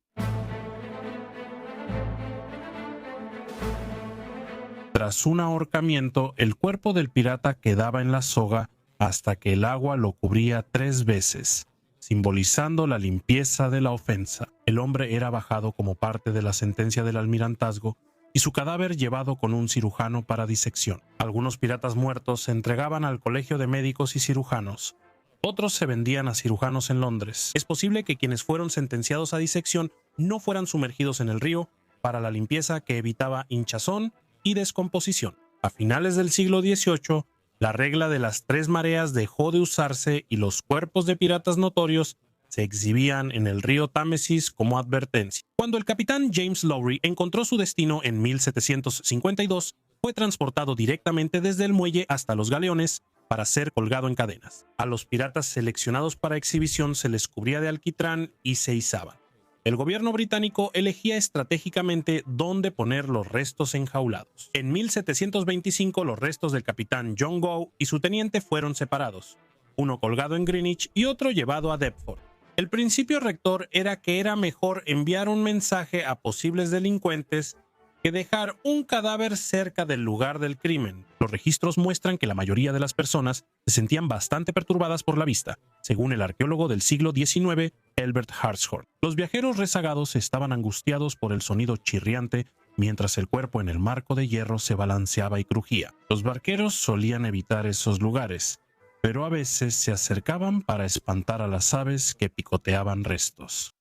Tras un ahorcamiento, el cuerpo del pirata quedaba en la soga hasta que el agua lo cubría 3 veces, simbolizando la limpieza de la ofensa. El hombre era bajado como parte de la sentencia del almirantazgo y su cadáver llevado con un cirujano para disección. Algunos piratas muertos se entregaban al Colegio de Médicos y Cirujanos. Otros se vendían a cirujanos en Londres. Es posible que quienes fueron sentenciados a disección no fueran sumergidos en el río para la limpieza que evitaba hinchazón y descomposición. A finales del siglo XVIII, la regla de las 3 mareas dejó de usarse y los cuerpos de piratas notorios se exhibían en el río Támesis como advertencia. Cuando el capitán James Lowry encontró su destino en 1752, fue transportado directamente desde el muelle hasta los galeones para ser colgado en cadenas. A los piratas seleccionados para exhibición se les cubría de alquitrán y se izaban. El gobierno británico elegía estratégicamente dónde poner los restos enjaulados. En 1725 los restos del capitán John Gow y su teniente fueron separados, uno colgado en Greenwich y otro llevado a Deptford. El principio rector era que era mejor enviar un mensaje a posibles delincuentes que dejar un cadáver cerca del lugar del crimen. Los registros muestran que la mayoría de las personas se sentían bastante perturbadas por la vista, según el arqueólogo del siglo XIX, Albert Hartshorne. Los viajeros rezagados estaban angustiados por el sonido chirriante mientras el cuerpo en el marco de hierro se balanceaba y crujía. Los barqueros solían evitar esos lugares, pero a veces se acercaban para espantar a las aves que picoteaban restos.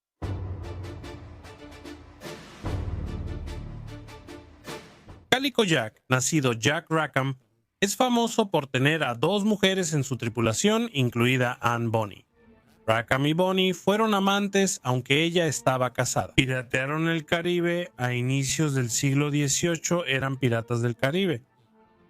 Calico Jack, nacido Jack Rackham, es famoso por tener a 2 mujeres en su tripulación, incluida Anne Bonny. Rackham y Bonny fueron amantes, aunque ella estaba casada. Piratearon el Caribe a inicios del siglo XVIII, eran piratas del Caribe.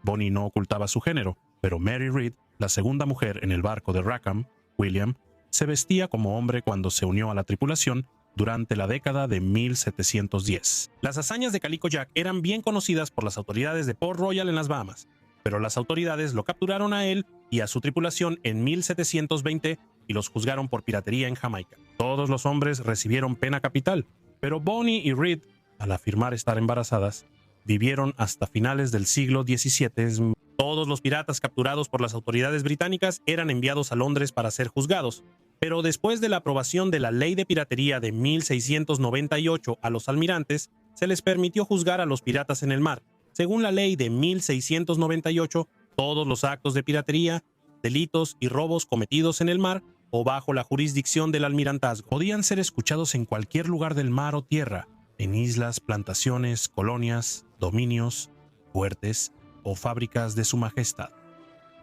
Bonny no ocultaba su género, pero Mary Read, la segunda mujer en el barco de Rackham, William, se vestía como hombre cuando se unió a la tripulación durante la década de 1710. Las hazañas de Calico Jack eran bien conocidas por las autoridades de Port Royal en las Bahamas, pero las autoridades lo capturaron a él y a su tripulación en 1720 y los juzgaron por piratería en Jamaica. Todos los hombres recibieron pena capital, pero Bonnie y Reed, al afirmar estar embarazadas, vivieron hasta finales del siglo XVII. Todos los piratas capturados por las autoridades británicas eran enviados a Londres para ser juzgados, pero después de la aprobación de la Ley de Piratería de 1698 a los almirantes, se les permitió juzgar a los piratas en el mar. Según la ley de 1698, todos los actos de piratería, delitos y robos cometidos en el mar o bajo la jurisdicción del almirantazgo podían ser escuchados en cualquier lugar del mar o tierra, en islas, plantaciones, colonias, dominios, fuertes o fábricas de su majestad.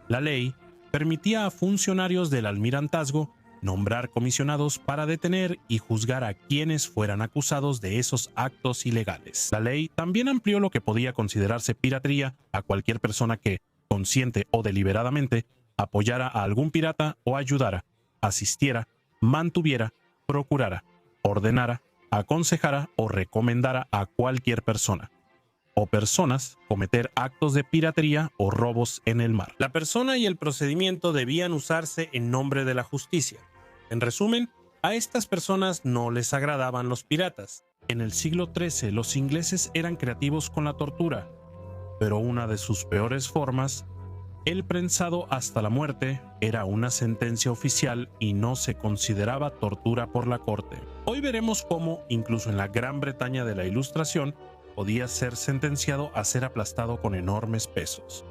La ley permitía a funcionarios del almirantazgo nombrar comisionados para detener y juzgar a quienes fueran acusados de esos actos ilegales. La ley también amplió lo que podía considerarse piratería a cualquier persona que, consciente o deliberadamente, apoyara a algún pirata o ayudara, asistiera, mantuviera, procurara, ordenara, aconsejara o recomendara a cualquier persona o personas cometer actos de piratería o robos en el mar. La persona y el procedimiento debían usarse en nombre de la justicia. En resumen, a estas personas no les agradaban los piratas. En el siglo XIII los ingleses eran creativos con la tortura, pero una de sus peores formas, el prensado hasta la muerte, era una sentencia oficial y no se consideraba tortura por la corte. Hoy veremos cómo, incluso en la Gran Bretaña de la Ilustración, podía ser sentenciado a ser aplastado con enormes pesos.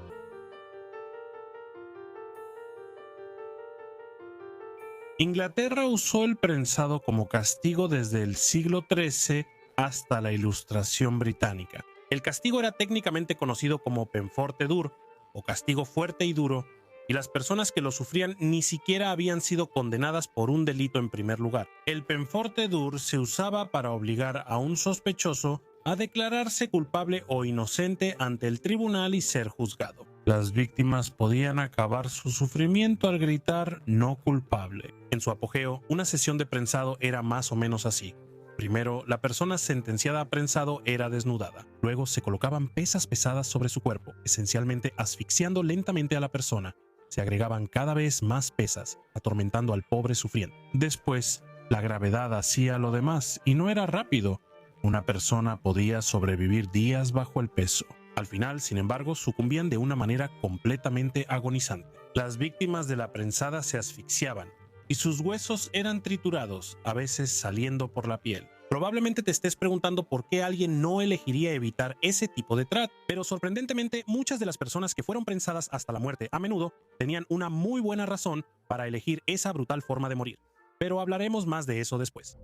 Inglaterra usó el prensado como castigo desde el siglo XIII hasta la Ilustración británica. El castigo era técnicamente conocido como penforte dur, o castigo fuerte y duro, y las personas que lo sufrían ni siquiera habían sido condenadas por un delito en primer lugar. El penforte dur se usaba para obligar a un sospechoso a declararse culpable o inocente ante el tribunal y ser juzgado. Las víctimas podían acabar su sufrimiento al gritar "no culpable". En su apogeo, una sesión de prensado era más o menos así. Primero, la persona sentenciada a prensado era desnudada. Luego se colocaban pesas pesadas sobre su cuerpo, esencialmente asfixiando lentamente a la persona. Se agregaban cada vez más pesas, atormentando al pobre sufriente. Después, la gravedad hacía lo demás y no era rápido. Una persona podía sobrevivir días bajo el peso. Al final, sin embargo, sucumbían de una manera completamente agonizante. Las víctimas de la prensada se asfixiaban y sus huesos eran triturados, a veces saliendo por la piel. Probablemente te estés preguntando por qué alguien no elegiría evitar ese tipo de trato, pero sorprendentemente muchas de las personas que fueron prensadas hasta la muerte a menudo tenían una muy buena razón para elegir esa brutal forma de morir. Pero hablaremos más de eso después.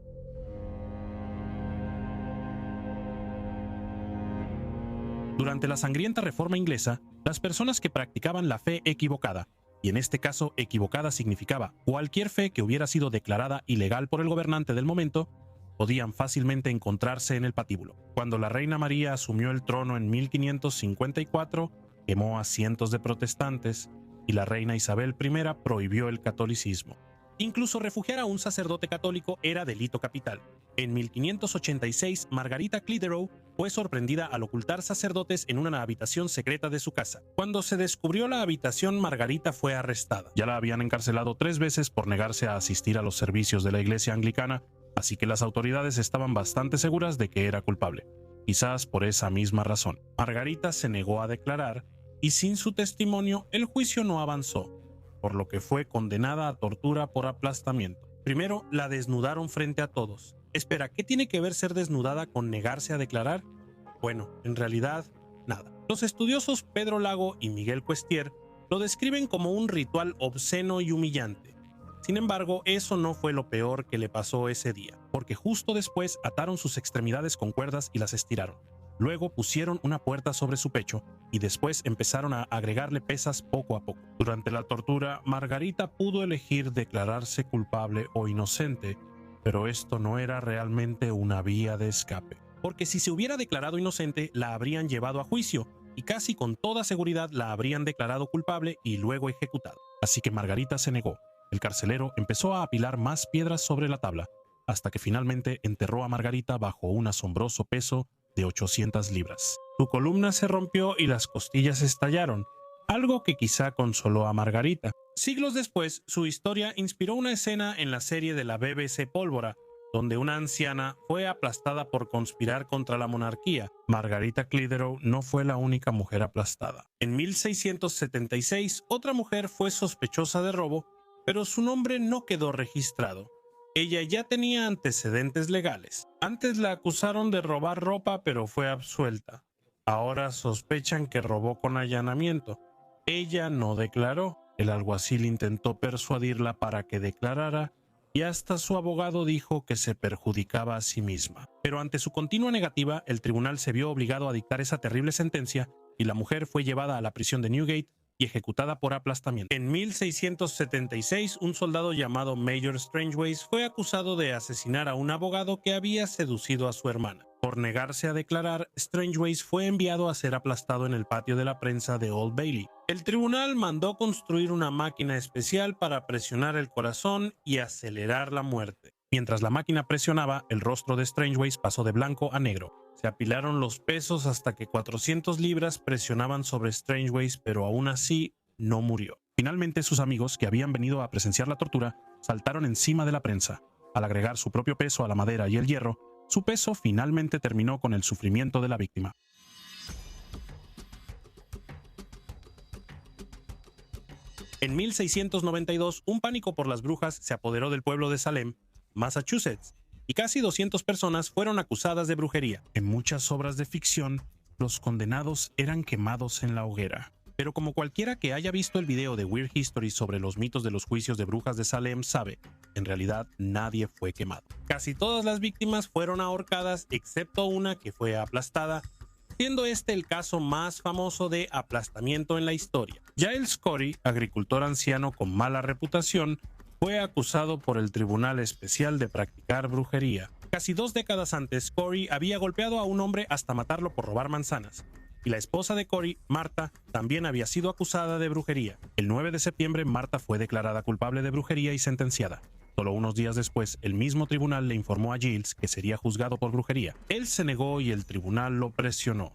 Durante la sangrienta reforma inglesa, las personas que practicaban la fe equivocada, y en este caso equivocada significaba cualquier fe que hubiera sido declarada ilegal por el gobernante del momento, podían fácilmente encontrarse en el patíbulo. Cuando la reina María asumió el trono en 1554, quemó a cientos de protestantes y la reina Isabel I prohibió el catolicismo. Incluso refugiar a un sacerdote católico era delito capital. En 1586, Margarita Clitheroe fue sorprendida al ocultar sacerdotes en una habitación secreta de su casa. Cuando se descubrió la habitación, Margarita fue arrestada. Ya la habían encarcelado 3 veces por negarse a asistir a los servicios de la iglesia anglicana, así que las autoridades estaban bastante seguras de que era culpable. Quizás por esa misma razón. Margarita se negó a declarar y sin su testimonio el juicio no avanzó, por lo que fue condenada a tortura por aplastamiento. Primero, la desnudaron frente a todos. Espera, ¿qué tiene que ver ser desnudada con negarse a declarar? Bueno, en realidad, nada. Los estudiosos Pedro Lago y Miguel Cuestier lo describen como un ritual obsceno y humillante. Sin embargo, eso no fue lo peor que le pasó ese día, porque justo después ataron sus extremidades con cuerdas y las estiraron. Luego pusieron una puerta sobre su pecho y después empezaron a agregarle pesas poco a poco. Durante la tortura, Margarita pudo elegir declararse culpable o inocente, pero esto no era realmente una vía de escape. Porque si se hubiera declarado inocente, la habrían llevado a juicio y casi con toda seguridad la habrían declarado culpable y luego ejecutado. Así que Margarita se negó. El carcelero empezó a apilar más piedras sobre la tabla, hasta que finalmente enterró a Margarita bajo un asombroso peso de 800 libras. Su columna se rompió y las costillas estallaron, algo que quizá consoló a Margarita. Siglos después, su historia inspiró una escena en la serie de la BBC Pólvora, donde una anciana fue aplastada por conspirar contra la monarquía. Margarita Clitheroe no fue la única mujer aplastada. En 1676, otra mujer fue sospechosa de robo, pero su nombre no quedó registrado. Ella ya tenía antecedentes legales. Antes la acusaron de robar ropa, pero fue absuelta. Ahora sospechan que robó con allanamiento. Ella no declaró. El alguacil intentó persuadirla para que declarara, y hasta su abogado dijo que se perjudicaba a sí misma. Pero ante su continua negativa, el tribunal se vio obligado a dictar esa terrible sentencia y la mujer fue llevada a la prisión de Newgate y ejecutada por aplastamiento. En 1676, un soldado llamado Major Strangeways fue acusado de asesinar a un abogado que había seducido a su hermana. Por negarse a declarar, Strangeways fue enviado a ser aplastado en el patio de la prensa de Old Bailey. El tribunal mandó construir una máquina especial para presionar el corazón y acelerar la muerte. Mientras la máquina presionaba, el rostro de Strangeways pasó de blanco a negro. Se apilaron los pesos hasta que 400 libras presionaban sobre Strangeways, pero aún así no murió. Finalmente, sus amigos, que habían venido a presenciar la tortura, saltaron encima de la prensa. Al agregar su propio peso a la madera y el hierro, su peso finalmente terminó con el sufrimiento de la víctima. En 1692, un pánico por las brujas se apoderó del pueblo de Salem, Massachusetts, y casi 200 personas fueron acusadas de brujería. En muchas obras de ficción, los condenados eran quemados en la hoguera. Pero como cualquiera que haya visto el video de Weird History sobre los mitos de los juicios de brujas de Salem sabe, en realidad nadie fue quemado. Casi todas las víctimas fueron ahorcadas, excepto una que fue aplastada, siendo este el caso más famoso de aplastamiento en la historia. Giles Corey, agricultor anciano con mala reputación, fue acusado por el Tribunal Especial de practicar brujería. Casi 2 décadas antes, Corey había golpeado a un hombre hasta matarlo por robar manzanas. Y la esposa de Corey, Martha, también había sido acusada de brujería. El 9 de septiembre, Martha fue declarada culpable de brujería y sentenciada. Solo unos días después, el mismo tribunal le informó a Giles que sería juzgado por brujería. Él se negó y el tribunal lo presionó.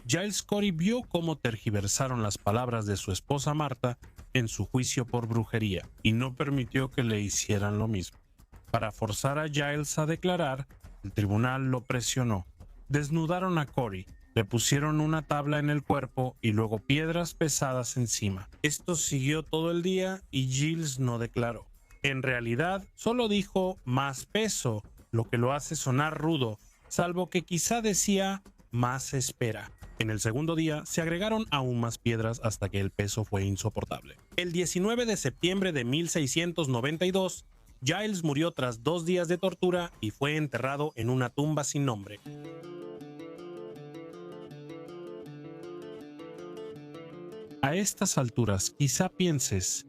Giles Corey vio cómo tergiversaron las palabras de su esposa Martha en su juicio por brujería y no permitió que le hicieran lo mismo. Para forzar a Giles a declarar, el tribunal lo presionó. Desnudaron a Corey, le pusieron una tabla en el cuerpo y luego piedras pesadas encima. Esto siguió todo el día y Giles no declaró. En realidad, solo dijo más peso, lo que lo hace sonar rudo, salvo que quizá decía más espera. En el segundo día se agregaron aún más piedras hasta que el peso fue insoportable. El 19 de septiembre de 1692, Giles murió tras 2 días de tortura y fue enterrado en una tumba sin nombre. A estas alturas, quizá pienses,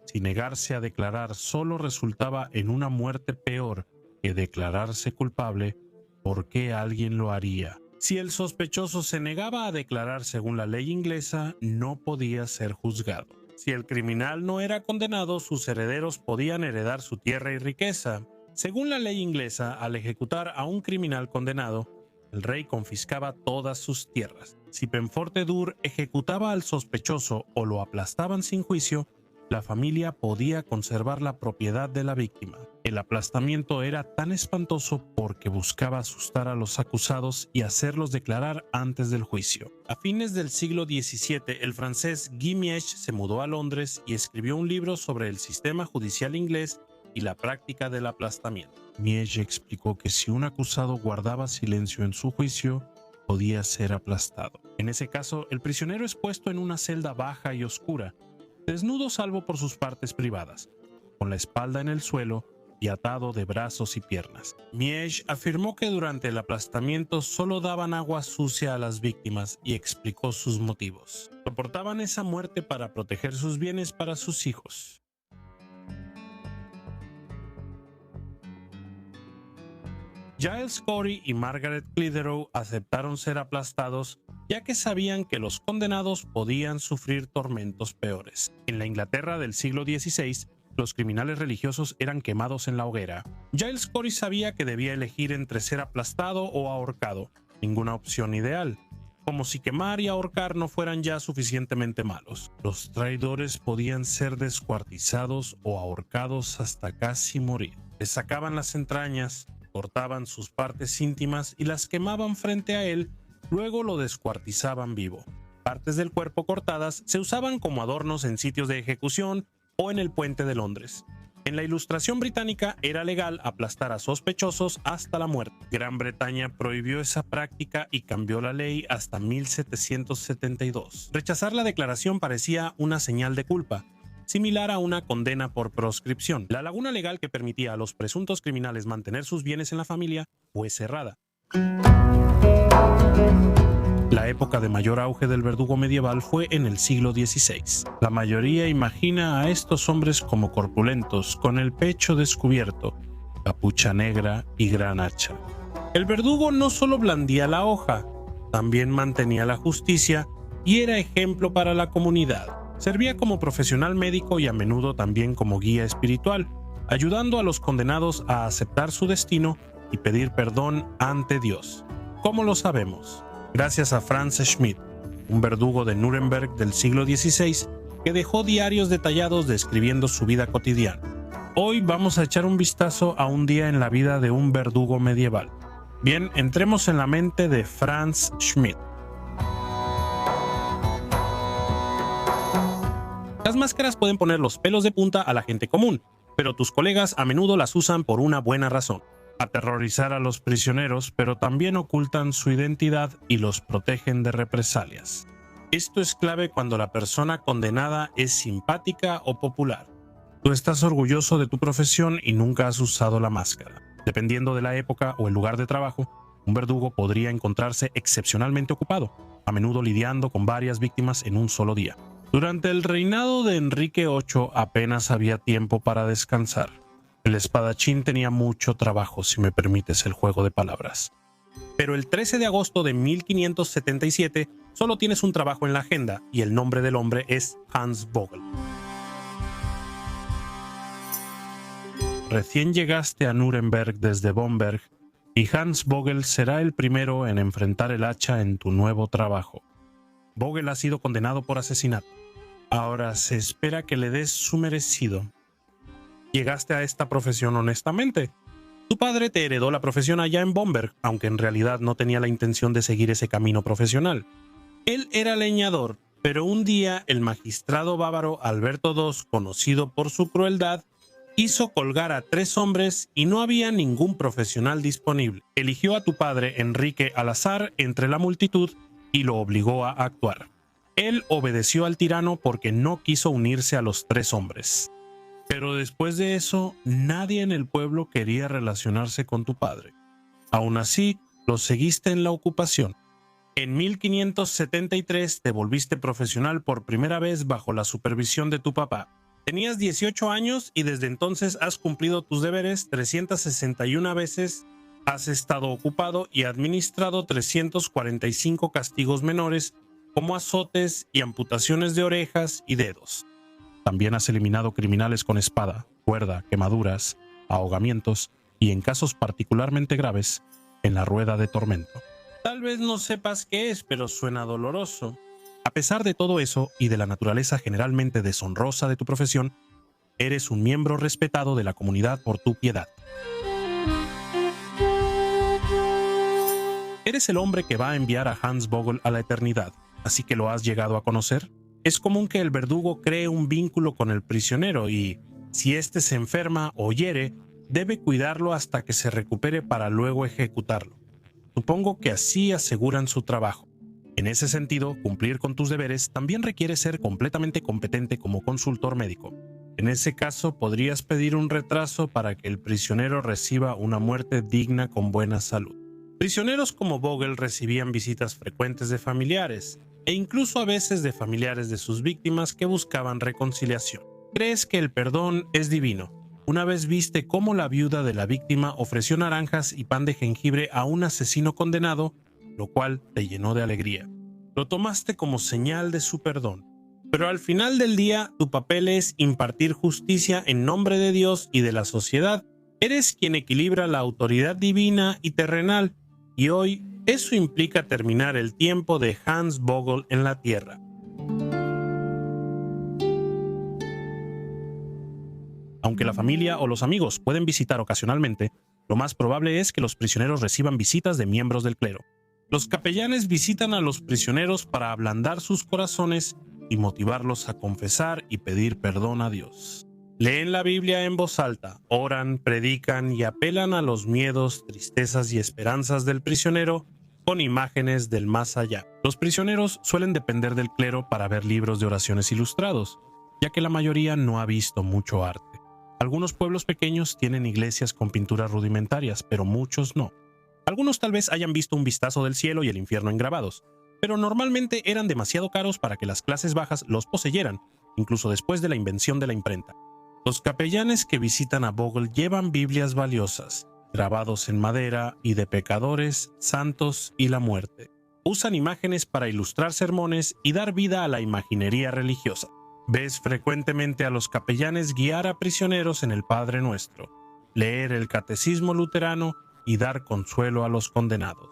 si negarse a declarar solo resultaba en una muerte peor que declararse culpable, ¿por qué alguien lo haría? Si el sospechoso se negaba a declarar según la ley inglesa, no podía ser juzgado. Si el criminal no era condenado, sus herederos podían heredar su tierra y riqueza. Según la ley inglesa, al ejecutar a un criminal condenado, el rey confiscaba todas sus tierras. Si Penforte Dur ejecutaba al sospechoso o lo aplastaban sin juicio, la familia podía conservar la propiedad de la víctima. El aplastamiento era tan espantoso porque buscaba asustar a los acusados y hacerlos declarar antes del juicio. A fines del siglo XVII, el francés Guy Miege se mudó a Londres y escribió un libro sobre el sistema judicial inglés y la práctica del aplastamiento. Miege explicó que si un acusado guardaba silencio en su juicio, podía ser aplastado. En ese caso, el prisionero es puesto en una celda baja y oscura, desnudo salvo por sus partes privadas, con la espalda en el suelo y atado de brazos y piernas. Miege afirmó que durante el aplastamiento solo daban agua sucia a las víctimas y explicó sus motivos. Soportaban esa muerte para proteger sus bienes para sus hijos. Giles Corey y Margaret Clitheroe aceptaron ser aplastados ya que sabían que los condenados podían sufrir tormentos peores. En la Inglaterra del siglo XVI, Los criminales religiosos eran quemados en la hoguera. Giles Corey sabía que debía elegir entre ser aplastado o ahorcado. Ninguna opción ideal. Como si quemar y ahorcar no fueran ya suficientemente malos. Los traidores podían ser descuartizados o ahorcados hasta casi morir. Les sacaban las entrañas, cortaban sus partes íntimas y las quemaban frente a él, luego lo descuartizaban vivo. Partes del cuerpo cortadas se usaban como adornos en sitios de ejecución o en el puente de Londres. En la Ilustración británica era legal aplastar a sospechosos hasta la muerte. Gran Bretaña prohibió esa práctica y cambió la ley hasta 1772. Rechazar la declaración parecía una señal de culpa, similar a una condena por proscripción. La laguna legal que permitía a los presuntos criminales mantener sus bienes en la familia fue cerrada. La época de mayor auge del verdugo medieval fue en el siglo XVI. La mayoría imagina a estos hombres como corpulentos, con el pecho descubierto, capucha negra y gran hacha. El verdugo no solo blandía la hoja, también mantenía la justicia y era ejemplo para la comunidad. Servía como profesional médico y a menudo también como guía espiritual, ayudando a los condenados a aceptar su destino y pedir perdón ante Dios. ¿Cómo lo sabemos? Gracias a Franz Schmidt, un verdugo de Nuremberg del siglo XVI que dejó diarios detallados describiendo su vida cotidiana. Hoy vamos a echar un vistazo a un día en la vida de un verdugo medieval. Bien, entremos en la mente de Franz Schmidt. Las máscaras pueden poner los pelos de punta a la gente común, pero tus colegas a menudo las usan por una buena razón: aterrorizar a los prisioneros, pero también ocultan su identidad y los protegen de represalias. Esto es clave cuando la persona condenada es simpática o popular. Tú estás orgulloso de tu profesión y nunca has usado la máscara. Dependiendo de la época o el lugar de trabajo, un verdugo podría encontrarse excepcionalmente ocupado, a menudo lidiando con varias víctimas en un solo día. Durante el reinado de Enrique VIII apenas había tiempo para descansar. El espadachín tenía mucho trabajo, si me permites el juego de palabras. Pero el 13 de agosto de 1577 solo tienes un trabajo en la agenda y el nombre del hombre es Hans Vogel. Recién llegaste a Nuremberg desde Bomberg y Hans Vogel será el primero en enfrentar el hacha en tu nuevo trabajo. Vogel ha sido condenado por asesinato. Ahora se espera que le des su merecido. Llegaste a esta profesión honestamente. Tu padre te heredó la profesión allá en Bomberg, aunque en realidad no tenía la intención de seguir ese camino profesional. Él era leñador, pero un día el magistrado bávaro Alberto II, conocido por su crueldad, hizo colgar a 3 hombres y no había ningún profesional disponible. Eligió a tu padre Enrique al azar entre la multitud y lo obligó a actuar. Él obedeció al tirano porque no quiso unirse a los 3 hombres. Pero después de eso, nadie en el pueblo quería relacionarse con tu padre. Aún así, lo seguiste en la ocupación. En 1573 te volviste profesional por primera vez bajo la supervisión de tu papá. Tenías 18 años y desde entonces has cumplido tus deberes 361 veces, has estado ocupado y administrado 345 castigos menores, como azotes y amputaciones de orejas y dedos. También has eliminado criminales con espada, cuerda, quemaduras, ahogamientos y, en casos particularmente graves, en la rueda de tormento. Tal vez no sepas qué es, pero suena doloroso. A pesar de todo eso y de la naturaleza generalmente deshonrosa de tu profesión, eres un miembro respetado de la comunidad por tu piedad. Eres el hombre que va a enviar a Hans Vogel a la eternidad, así que lo has llegado a conocer. Es común que el verdugo cree un vínculo con el prisionero y, si éste se enferma o hiere, debe cuidarlo hasta que se recupere para luego ejecutarlo. Supongo que así aseguran su trabajo. En ese sentido, cumplir con tus deberes también requiere ser completamente competente como consultor médico. En ese caso, podrías pedir un retraso para que el prisionero reciba una muerte digna con buena salud. Prisioneros como Vogel recibían visitas frecuentes de familiares, e incluso a veces de familiares de sus víctimas que buscaban reconciliación. ¿Crees que el perdón es divino? Una vez viste cómo la viuda de la víctima ofreció naranjas y pan de jengibre a un asesino condenado, lo cual te llenó de alegría. Lo tomaste como señal de su perdón. Pero al final del día, tu papel es impartir justicia en nombre de Dios y de la sociedad. Eres quien equilibra la autoridad divina y terrenal, y hoy eso implica terminar el tiempo de Hans Vogel en la Tierra. Aunque la familia o los amigos pueden visitar ocasionalmente, lo más probable es que los prisioneros reciban visitas de miembros del clero. Los capellanes visitan a los prisioneros para ablandar sus corazones y motivarlos a confesar y pedir perdón a Dios. Leen la Biblia en voz alta, oran, predican y apelan a los miedos, tristezas y esperanzas del prisionero con imágenes del más allá. Los prisioneros suelen depender del clero para ver libros de oraciones ilustrados, ya que la mayoría no ha visto mucho arte. Algunos pueblos pequeños tienen iglesias con pinturas rudimentarias, pero muchos no. Algunos tal vez hayan visto un vistazo del cielo y el infierno engrabados, pero normalmente eran demasiado caros para que las clases bajas los poseyeran, incluso después de la invención de la imprenta. Los capellanes que visitan a Vogel llevan Biblias valiosas, grabados en madera y de pecadores, santos y la muerte. Usan imágenes para ilustrar sermones y dar vida a la imaginería religiosa. Ves frecuentemente a los capellanes guiar a prisioneros en el Padre Nuestro, leer el catecismo luterano y dar consuelo a los condenados.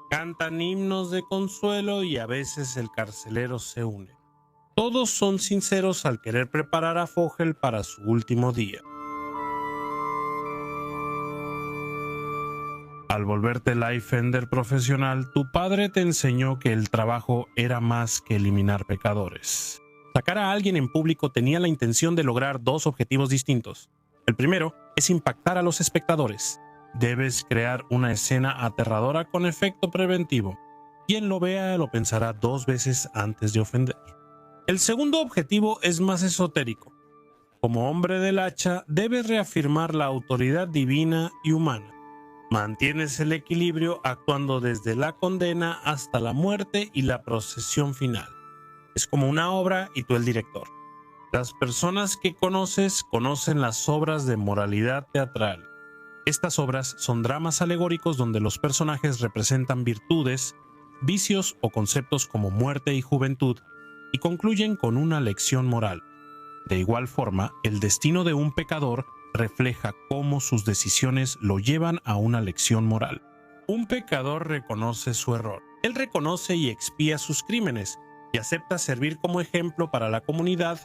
Cantan himnos de consuelo y a veces el carcelero se une. Todos son sinceros al querer preparar a Vogel para su último día. Al volverte Lifeender profesional, tu padre te enseñó que el trabajo era más que eliminar pecadores. Sacar a alguien en público tenía la intención de lograr dos objetivos distintos. El primero es impactar a los espectadores. Debes crear una escena aterradora con efecto preventivo. Quien lo vea lo pensará dos veces antes de ofender. El segundo objetivo es más esotérico. Como hombre del hacha, debes reafirmar la autoridad divina y humana. Mantienes el equilibrio actuando desde la condena hasta la muerte y la procesión final. Es como una obra y tú el director. Las personas que conoces conocen las obras de moralidad teatral. Estas obras son dramas alegóricos donde los personajes representan virtudes, vicios o conceptos como muerte y juventud y concluyen con una lección moral. De igual forma, el destino de un pecador refleja cómo sus decisiones lo llevan a una lección moral. Un pecador reconoce su error. Él reconoce y expía sus crímenes y acepta servir como ejemplo para la comunidad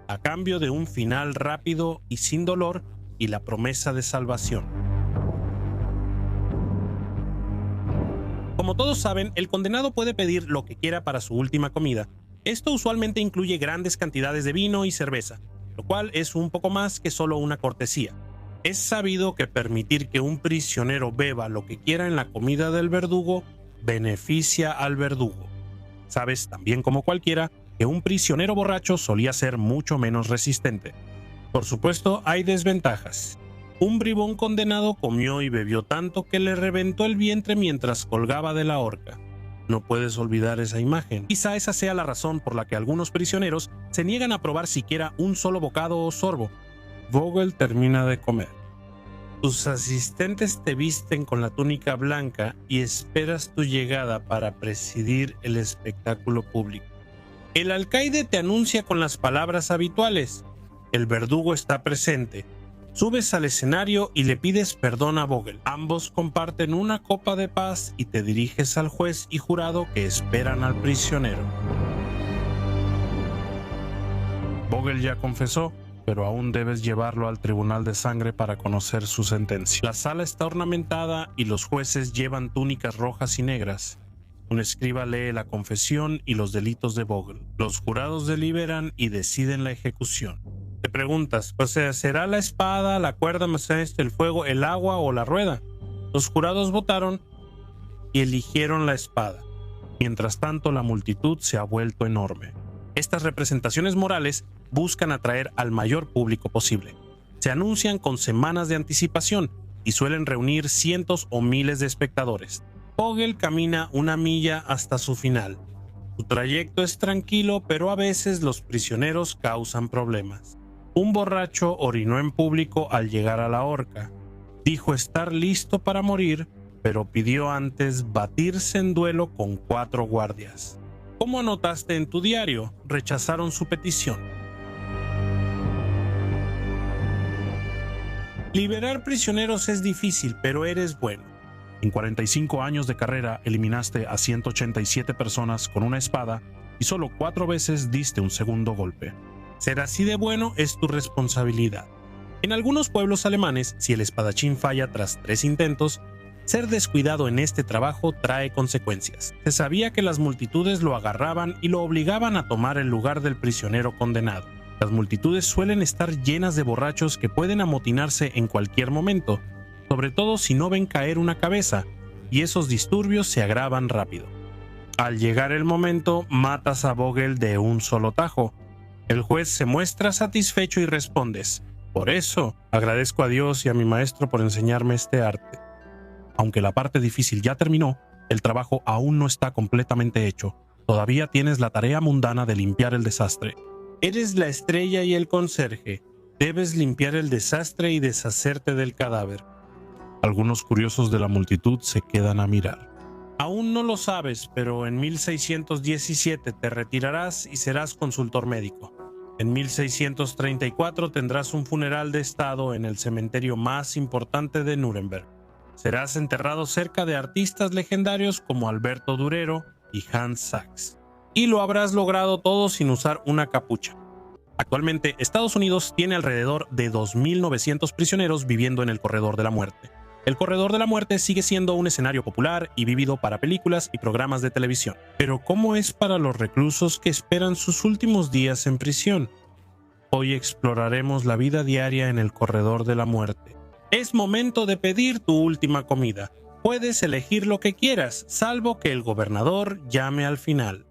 a cambio de un final rápido y sin dolor y la promesa de salvación. Como todos saben, el condenado puede pedir lo que quiera para su última comida. Esto usualmente incluye grandes cantidades de vino y cerveza, lo cual es un poco más que solo una cortesía. Es sabido que permitir que un prisionero beba lo que quiera en la comida del verdugo beneficia al verdugo. Sabes también como cualquiera que un prisionero borracho solía ser mucho menos resistente. Por supuesto, hay desventajas. Un bribón condenado comió y bebió tanto que le reventó el vientre mientras colgaba de la horca. No puedes olvidar esa imagen. Quizá esa sea la razón por la que algunos prisioneros se niegan a probar siquiera un solo bocado o sorbo. Vogel termina de comer. Tus asistentes te visten con la túnica blanca y esperas tu llegada para presidir el espectáculo público. El alcaide te anuncia con las palabras habituales. El verdugo está presente. Subes al escenario y le pides perdón a Vogel. Ambos comparten una copa de paz y te diriges al juez y jurado que esperan al prisionero. Vogel ya confesó, pero aún debes llevarlo al tribunal de sangre para conocer su sentencia. La sala está ornamentada y los jueces llevan túnicas rojas y negras. Un escriba lee la confesión y los delitos de Vogel. Los jurados deliberan y deciden la ejecución. Te preguntas, ¿será la espada, la cuerda, el fuego, el agua o la rueda? Los jurados votaron y eligieron la espada. Mientras tanto, la multitud se ha vuelto enorme. Estas representaciones morales buscan atraer al mayor público posible. Se anuncian con semanas de anticipación y suelen reunir cientos o miles de espectadores. Vogel camina una milla hasta su final. Su trayecto es tranquilo, pero a veces los prisioneros causan problemas. Un borracho orinó en público al llegar a la horca. Dijo estar listo para morir, pero pidió antes batirse en duelo con 4 guardias. Como anotaste en tu diario, rechazaron su petición. Liberar prisioneros es difícil, pero eres bueno. En 45 años de carrera eliminaste a 187 personas con una espada y solo 4 veces diste un segundo golpe. Ser así de bueno es tu responsabilidad. En algunos pueblos alemanes, si el espadachín falla tras 3 intentos, ser descuidado en este trabajo trae consecuencias. Se sabía que las multitudes lo agarraban y lo obligaban a tomar el lugar del prisionero condenado. Las multitudes suelen estar llenas de borrachos que pueden amotinarse en cualquier momento, sobre todo si no ven caer una cabeza, y esos disturbios se agravan rápido. Al llegar el momento, matas a Vogel de un solo tajo. El juez se muestra satisfecho y respondes: por eso, agradezco a Dios y a mi maestro por enseñarme este arte. Aunque la parte difícil ya terminó, el trabajo aún no está completamente hecho. Todavía tienes la tarea mundana de limpiar el desastre. Eres la estrella y el conserje. Debes limpiar el desastre y deshacerte del cadáver. Algunos curiosos de la multitud se quedan a mirar. Aún no lo sabes, pero en 1617 te retirarás y serás consultor médico. En 1634 tendrás un funeral de estado en el cementerio más importante de Nuremberg. Serás enterrado cerca de artistas legendarios como Alberto Durero y Hans Sachs. Y lo habrás logrado todo sin usar una capucha. Actualmente, Estados Unidos tiene alrededor de 2.900 prisioneros viviendo en el Corredor de la Muerte. El Corredor de la Muerte sigue siendo un escenario popular y vívido para películas y programas de televisión. Pero ¿cómo es para los reclusos que esperan sus últimos días en prisión? Hoy exploraremos la vida diaria en el Corredor de la Muerte. Es momento de pedir tu última comida. Puedes elegir lo que quieras, salvo que el gobernador llame al final.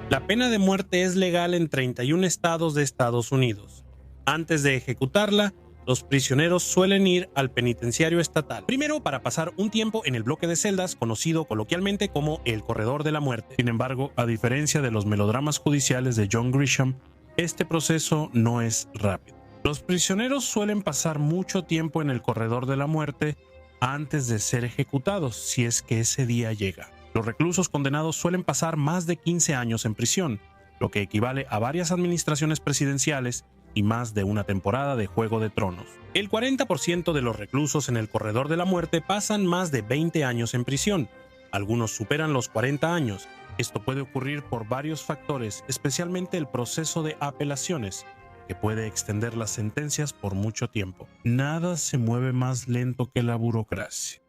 La pena de muerte es legal en 31 estados de Estados Unidos. Antes de ejecutarla, los prisioneros suelen ir al penitenciario estatal. Primero, para pasar un tiempo en el bloque de celdas, conocido coloquialmente como el Corredor de la Muerte. Sin embargo, a diferencia de los melodramas judiciales de John Grisham, este proceso no es rápido. Los prisioneros suelen pasar mucho tiempo en el Corredor de la Muerte antes de ser ejecutados, si es que ese día llega. Los reclusos condenados suelen pasar más de 15 años en prisión, lo que equivale a varias administraciones presidenciales y más de una temporada de Juego de Tronos. El 40% de los reclusos en el Corredor de la Muerte pasan más de 20 años en prisión. Algunos superan los 40 años. Esto puede ocurrir por varios factores, especialmente el proceso de apelaciones, que puede extender las sentencias por mucho tiempo. Nada se mueve más lento que la burocracia.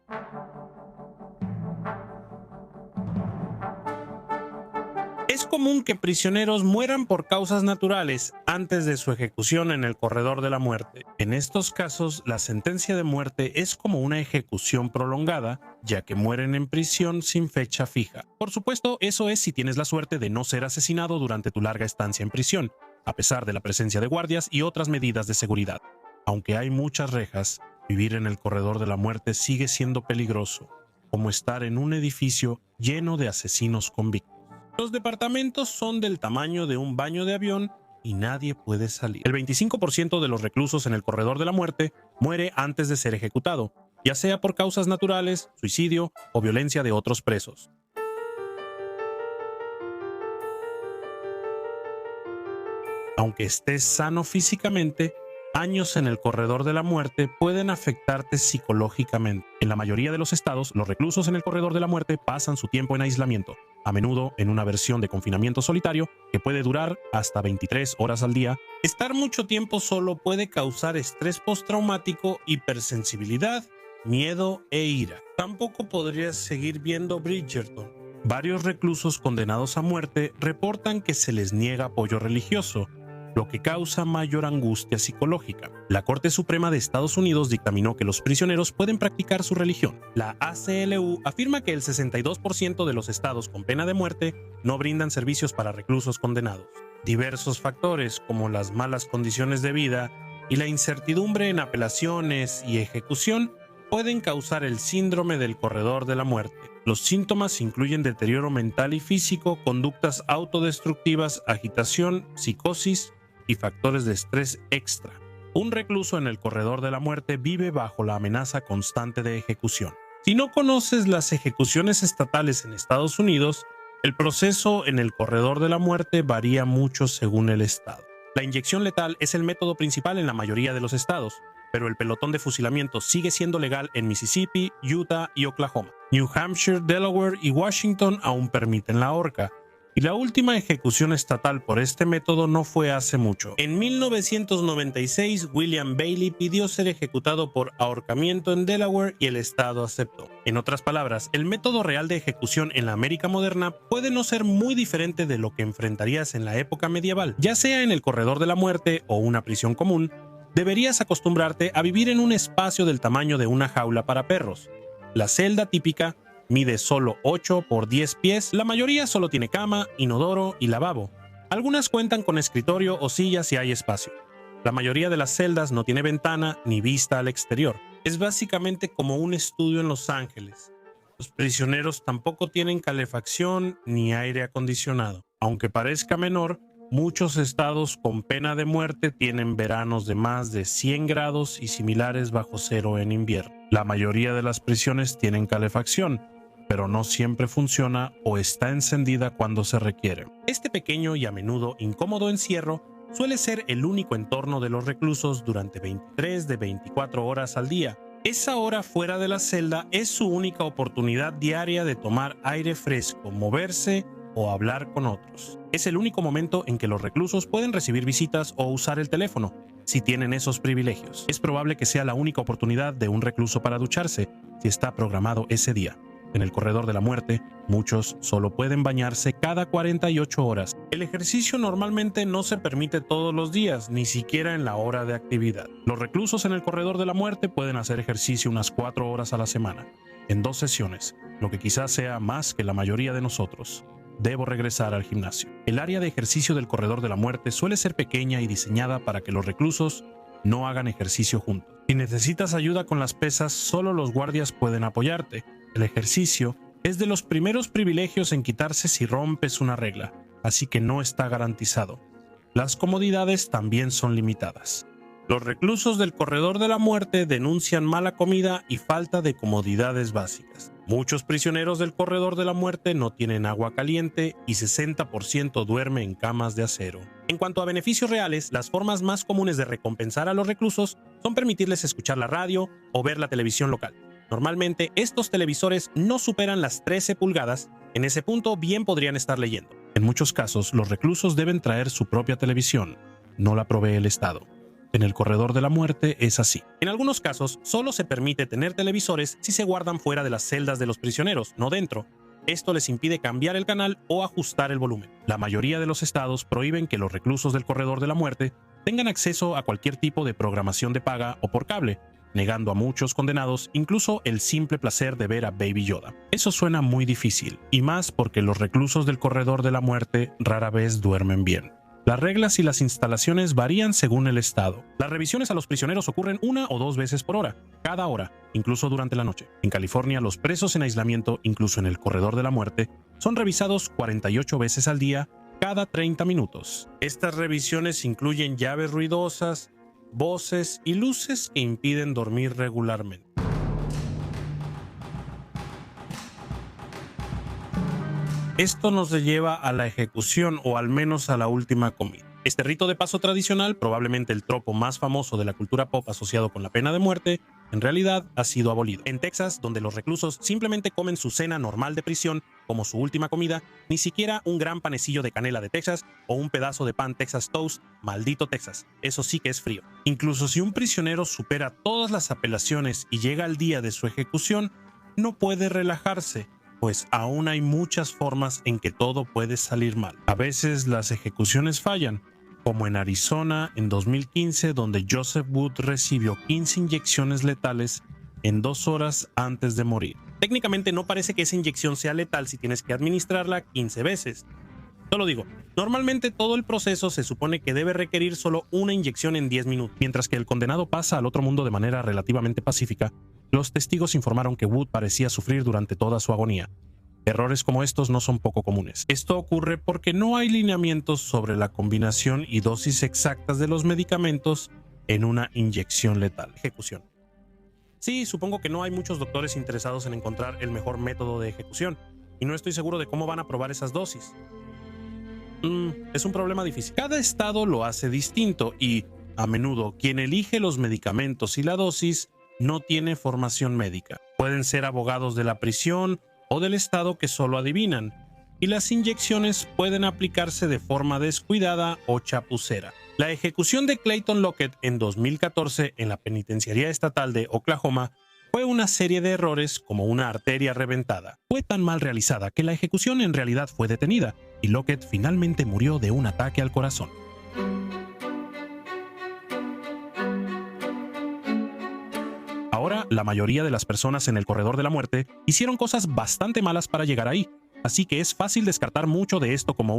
Es común que prisioneros mueran por causas naturales antes de su ejecución en el Corredor de la Muerte. En estos casos, la sentencia de muerte es como una ejecución prolongada, ya que mueren en prisión sin fecha fija. Por supuesto, eso es si tienes la suerte de no ser asesinado durante tu larga estancia en prisión, a pesar de la presencia de guardias y otras medidas de seguridad. Aunque hay muchas rejas, vivir en el Corredor de la Muerte sigue siendo peligroso, como estar en un edificio lleno de asesinos convictos. Los departamentos son del tamaño de un baño de avión y nadie puede salir. El 25% de los reclusos en el Corredor de la Muerte muere antes de ser ejecutado, ya sea por causas naturales, suicidio o violencia de otros presos. Aunque estés sano físicamente, años en el Corredor de la Muerte pueden afectarte psicológicamente. En la mayoría de los estados, los reclusos en el Corredor de la Muerte pasan su tiempo en aislamiento, a menudo en una versión de confinamiento solitario que puede durar hasta 23 horas al día. Estar mucho tiempo solo puede causar estrés postraumático, hipersensibilidad, miedo e ira. Tampoco podrías seguir viendo Bridgerton. Varios reclusos condenados a muerte reportan que se les niega apoyo religioso, lo que causa mayor angustia psicológica. La Corte Suprema de Estados Unidos dictaminó que los prisioneros pueden practicar su religión. La ACLU afirma que el 62% de los estados con pena de muerte no brindan servicios para reclusos condenados. Diversos factores, como las malas condiciones de vida y la incertidumbre en apelaciones y ejecución, pueden causar el síndrome del Corredor de la Muerte. Los síntomas incluyen deterioro mental y físico, conductas autodestructivas, agitación, psicosis y factores de estrés extra. Un recluso en el Corredor de la Muerte vive bajo la amenaza constante de ejecución. Si no conoces las ejecuciones estatales en Estados Unidos, el proceso en el corredor de la muerte varía mucho según el estado. La inyección letal es el método principal en la mayoría de los estados, pero el pelotón de fusilamiento sigue siendo legal en Mississippi, Utah y Oklahoma. New Hampshire, Delaware y Washington aún permiten la horca, y la última ejecución estatal por este método no fue hace mucho. En 1996, William Bailey pidió ser ejecutado por ahorcamiento en Delaware y el estado aceptó. En otras palabras, el método real de ejecución en la América moderna puede no ser muy diferente de lo que enfrentarías en la época medieval. Ya sea en el corredor de la muerte o una prisión común, deberías acostumbrarte a vivir en un espacio del tamaño de una jaula para perros. La celda típica mide solo 8 por 10 pies, la mayoría solo tiene cama, inodoro y lavabo. Algunas cuentan con escritorio o silla si hay espacio. La mayoría de las celdas no tiene ventana ni vista al exterior. Es básicamente como un estudio en Los Ángeles. Los prisioneros tampoco tienen calefacción ni aire acondicionado. Aunque parezca menor, muchos estados con pena de muerte tienen veranos de más de 100 grados y similares bajo cero en invierno. La mayoría de las prisiones tienen calefacción, pero no siempre funciona o está encendida cuando se requiere. Este pequeño y a menudo incómodo encierro suele ser el único entorno de los reclusos durante 23 de 24 horas al día. Esa hora fuera de la celda es su única oportunidad diaria de tomar aire fresco, moverse o hablar con otros. Es el único momento en que los reclusos pueden recibir visitas o usar el teléfono, si tienen esos privilegios. Es probable que sea la única oportunidad de un recluso para ducharse, si está programado ese día. En el corredor de la muerte, muchos solo pueden bañarse cada 48 horas. El ejercicio normalmente no se permite todos los días, ni siquiera en la hora de actividad. Los reclusos en el corredor de la muerte pueden hacer ejercicio unas 4 horas a la semana, en 2 sesiones, lo que quizás sea más que la mayoría de nosotros. Debo regresar al gimnasio. El área de ejercicio del corredor de la muerte suele ser pequeña y diseñada para que los reclusos no hagan ejercicio juntos. Si necesitas ayuda con las pesas, solo los guardias pueden apoyarte. El ejercicio es de los primeros privilegios en quitarse si rompes una regla, así que no está garantizado. Las comodidades también son limitadas. Los reclusos del corredor de la muerte denuncian mala comida y falta de comodidades básicas. Muchos prisioneros del corredor de la muerte no tienen agua caliente y 60% duerme en camas de acero. En cuanto a beneficios reales, las formas más comunes de recompensar a los reclusos son permitirles escuchar la radio o ver la televisión local. Normalmente, estos televisores no superan las 13 pulgadas, en ese punto bien podrían estar leyendo. En muchos casos, los reclusos deben traer su propia televisión, no la provee el Estado. En el corredor de la muerte es así. En algunos casos, solo se permite tener televisores si se guardan fuera de las celdas de los prisioneros, no dentro. Esto les impide cambiar el canal o ajustar el volumen. La mayoría de los estados prohíben que los reclusos del corredor de la muerte tengan acceso a cualquier tipo de programación de paga o por cable, negando a muchos condenados incluso el simple placer de ver a Baby Yoda. Eso suena muy difícil, y más porque los reclusos del corredor de la muerte rara vez duermen bien. Las reglas y las instalaciones varían según el estado. Las revisiones a los prisioneros ocurren 1 o 2 veces por hora, cada hora, incluso durante la noche. En California, los presos en aislamiento, incluso en el corredor de la muerte, son revisados 48 veces al día, cada 30 minutos. Estas revisiones incluyen llaves ruidosas, voces y luces que impiden dormir regularmente. Esto nos lleva a la ejecución, o al menos a la última comida. Este rito de paso tradicional, probablemente el tropo más famoso de la cultura pop asociado con la pena de muerte, en realidad ha sido abolido. En Texas, donde los reclusos simplemente comen su cena normal de prisión como su última comida, ni siquiera un gran panecillo de canela de Texas o un pedazo de pan Texas Toast, maldito Texas, eso sí que es frío. Incluso si un prisionero supera todas las apelaciones y llega al día de su ejecución, no puede relajarse, pues aún hay muchas formas en que todo puede salir mal. A veces las ejecuciones fallan, como en Arizona en 2015, donde Joseph Wood recibió 15 inyecciones letales en 2 horas antes de morir. Técnicamente no parece que esa inyección sea letal si tienes que administrarla 15 veces. Solo digo, normalmente todo el proceso se supone que debe requerir solo una inyección en 10 minutos. Mientras que el condenado pasa al otro mundo de manera relativamente pacífica, los testigos informaron que Wood parecía sufrir durante toda su agonía. Errores como estos no son poco comunes. Esto ocurre porque no hay lineamientos sobre la combinación y dosis exactas de los medicamentos en una inyección letal. Ejecución. Sí, supongo que no hay muchos doctores interesados en encontrar el mejor método de ejecución, y no estoy seguro de cómo van a probar esas dosis. Es un problema difícil. Cada estado lo hace distinto y, a menudo, quien elige los medicamentos y la dosis no tiene formación médica. Pueden ser abogados de la prisión o del estado que solo adivinan, y las inyecciones pueden aplicarse de forma descuidada o chapucera. La ejecución de Clayton Lockett en 2014 en la Penitenciaría Estatal de Oklahoma fue una serie de errores como una arteria reventada. Fue tan mal realizada que la ejecución en realidad fue detenida y Lockett finalmente murió de un ataque al corazón. Ahora, la mayoría de las personas en el corredor de la muerte hicieron cosas bastante malas para llegar ahí, así que es fácil descartar mucho de esto como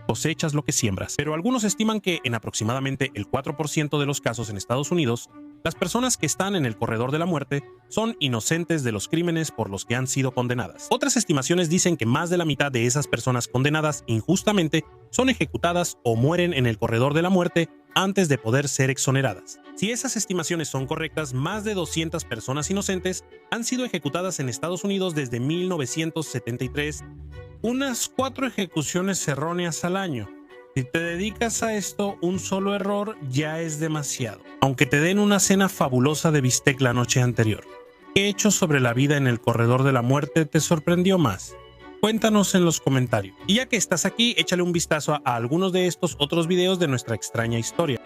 cosechas lo que siembras. Pero algunos estiman que en aproximadamente el 4% de los casos en Estados Unidos, las personas que están en el corredor de la muerte son inocentes de los crímenes por los que han sido condenadas. Otras estimaciones dicen que más de la mitad de esas personas condenadas injustamente son ejecutadas o mueren en el corredor de la muerte antes de poder ser exoneradas. Si esas estimaciones son correctas, más de 200 personas inocentes han sido ejecutadas en Estados Unidos desde 1973, unas 4 ejecuciones erróneas al año. Si te dedicas a esto, un solo error ya es demasiado. Aunque te den una cena fabulosa de bistec la noche anterior, ¿qué hecho sobre la vida en el corredor de la muerte te sorprendió más? Cuéntanos en los comentarios. Y ya que estás aquí, échale un vistazo a algunos de estos otros videos de nuestra extraña historia.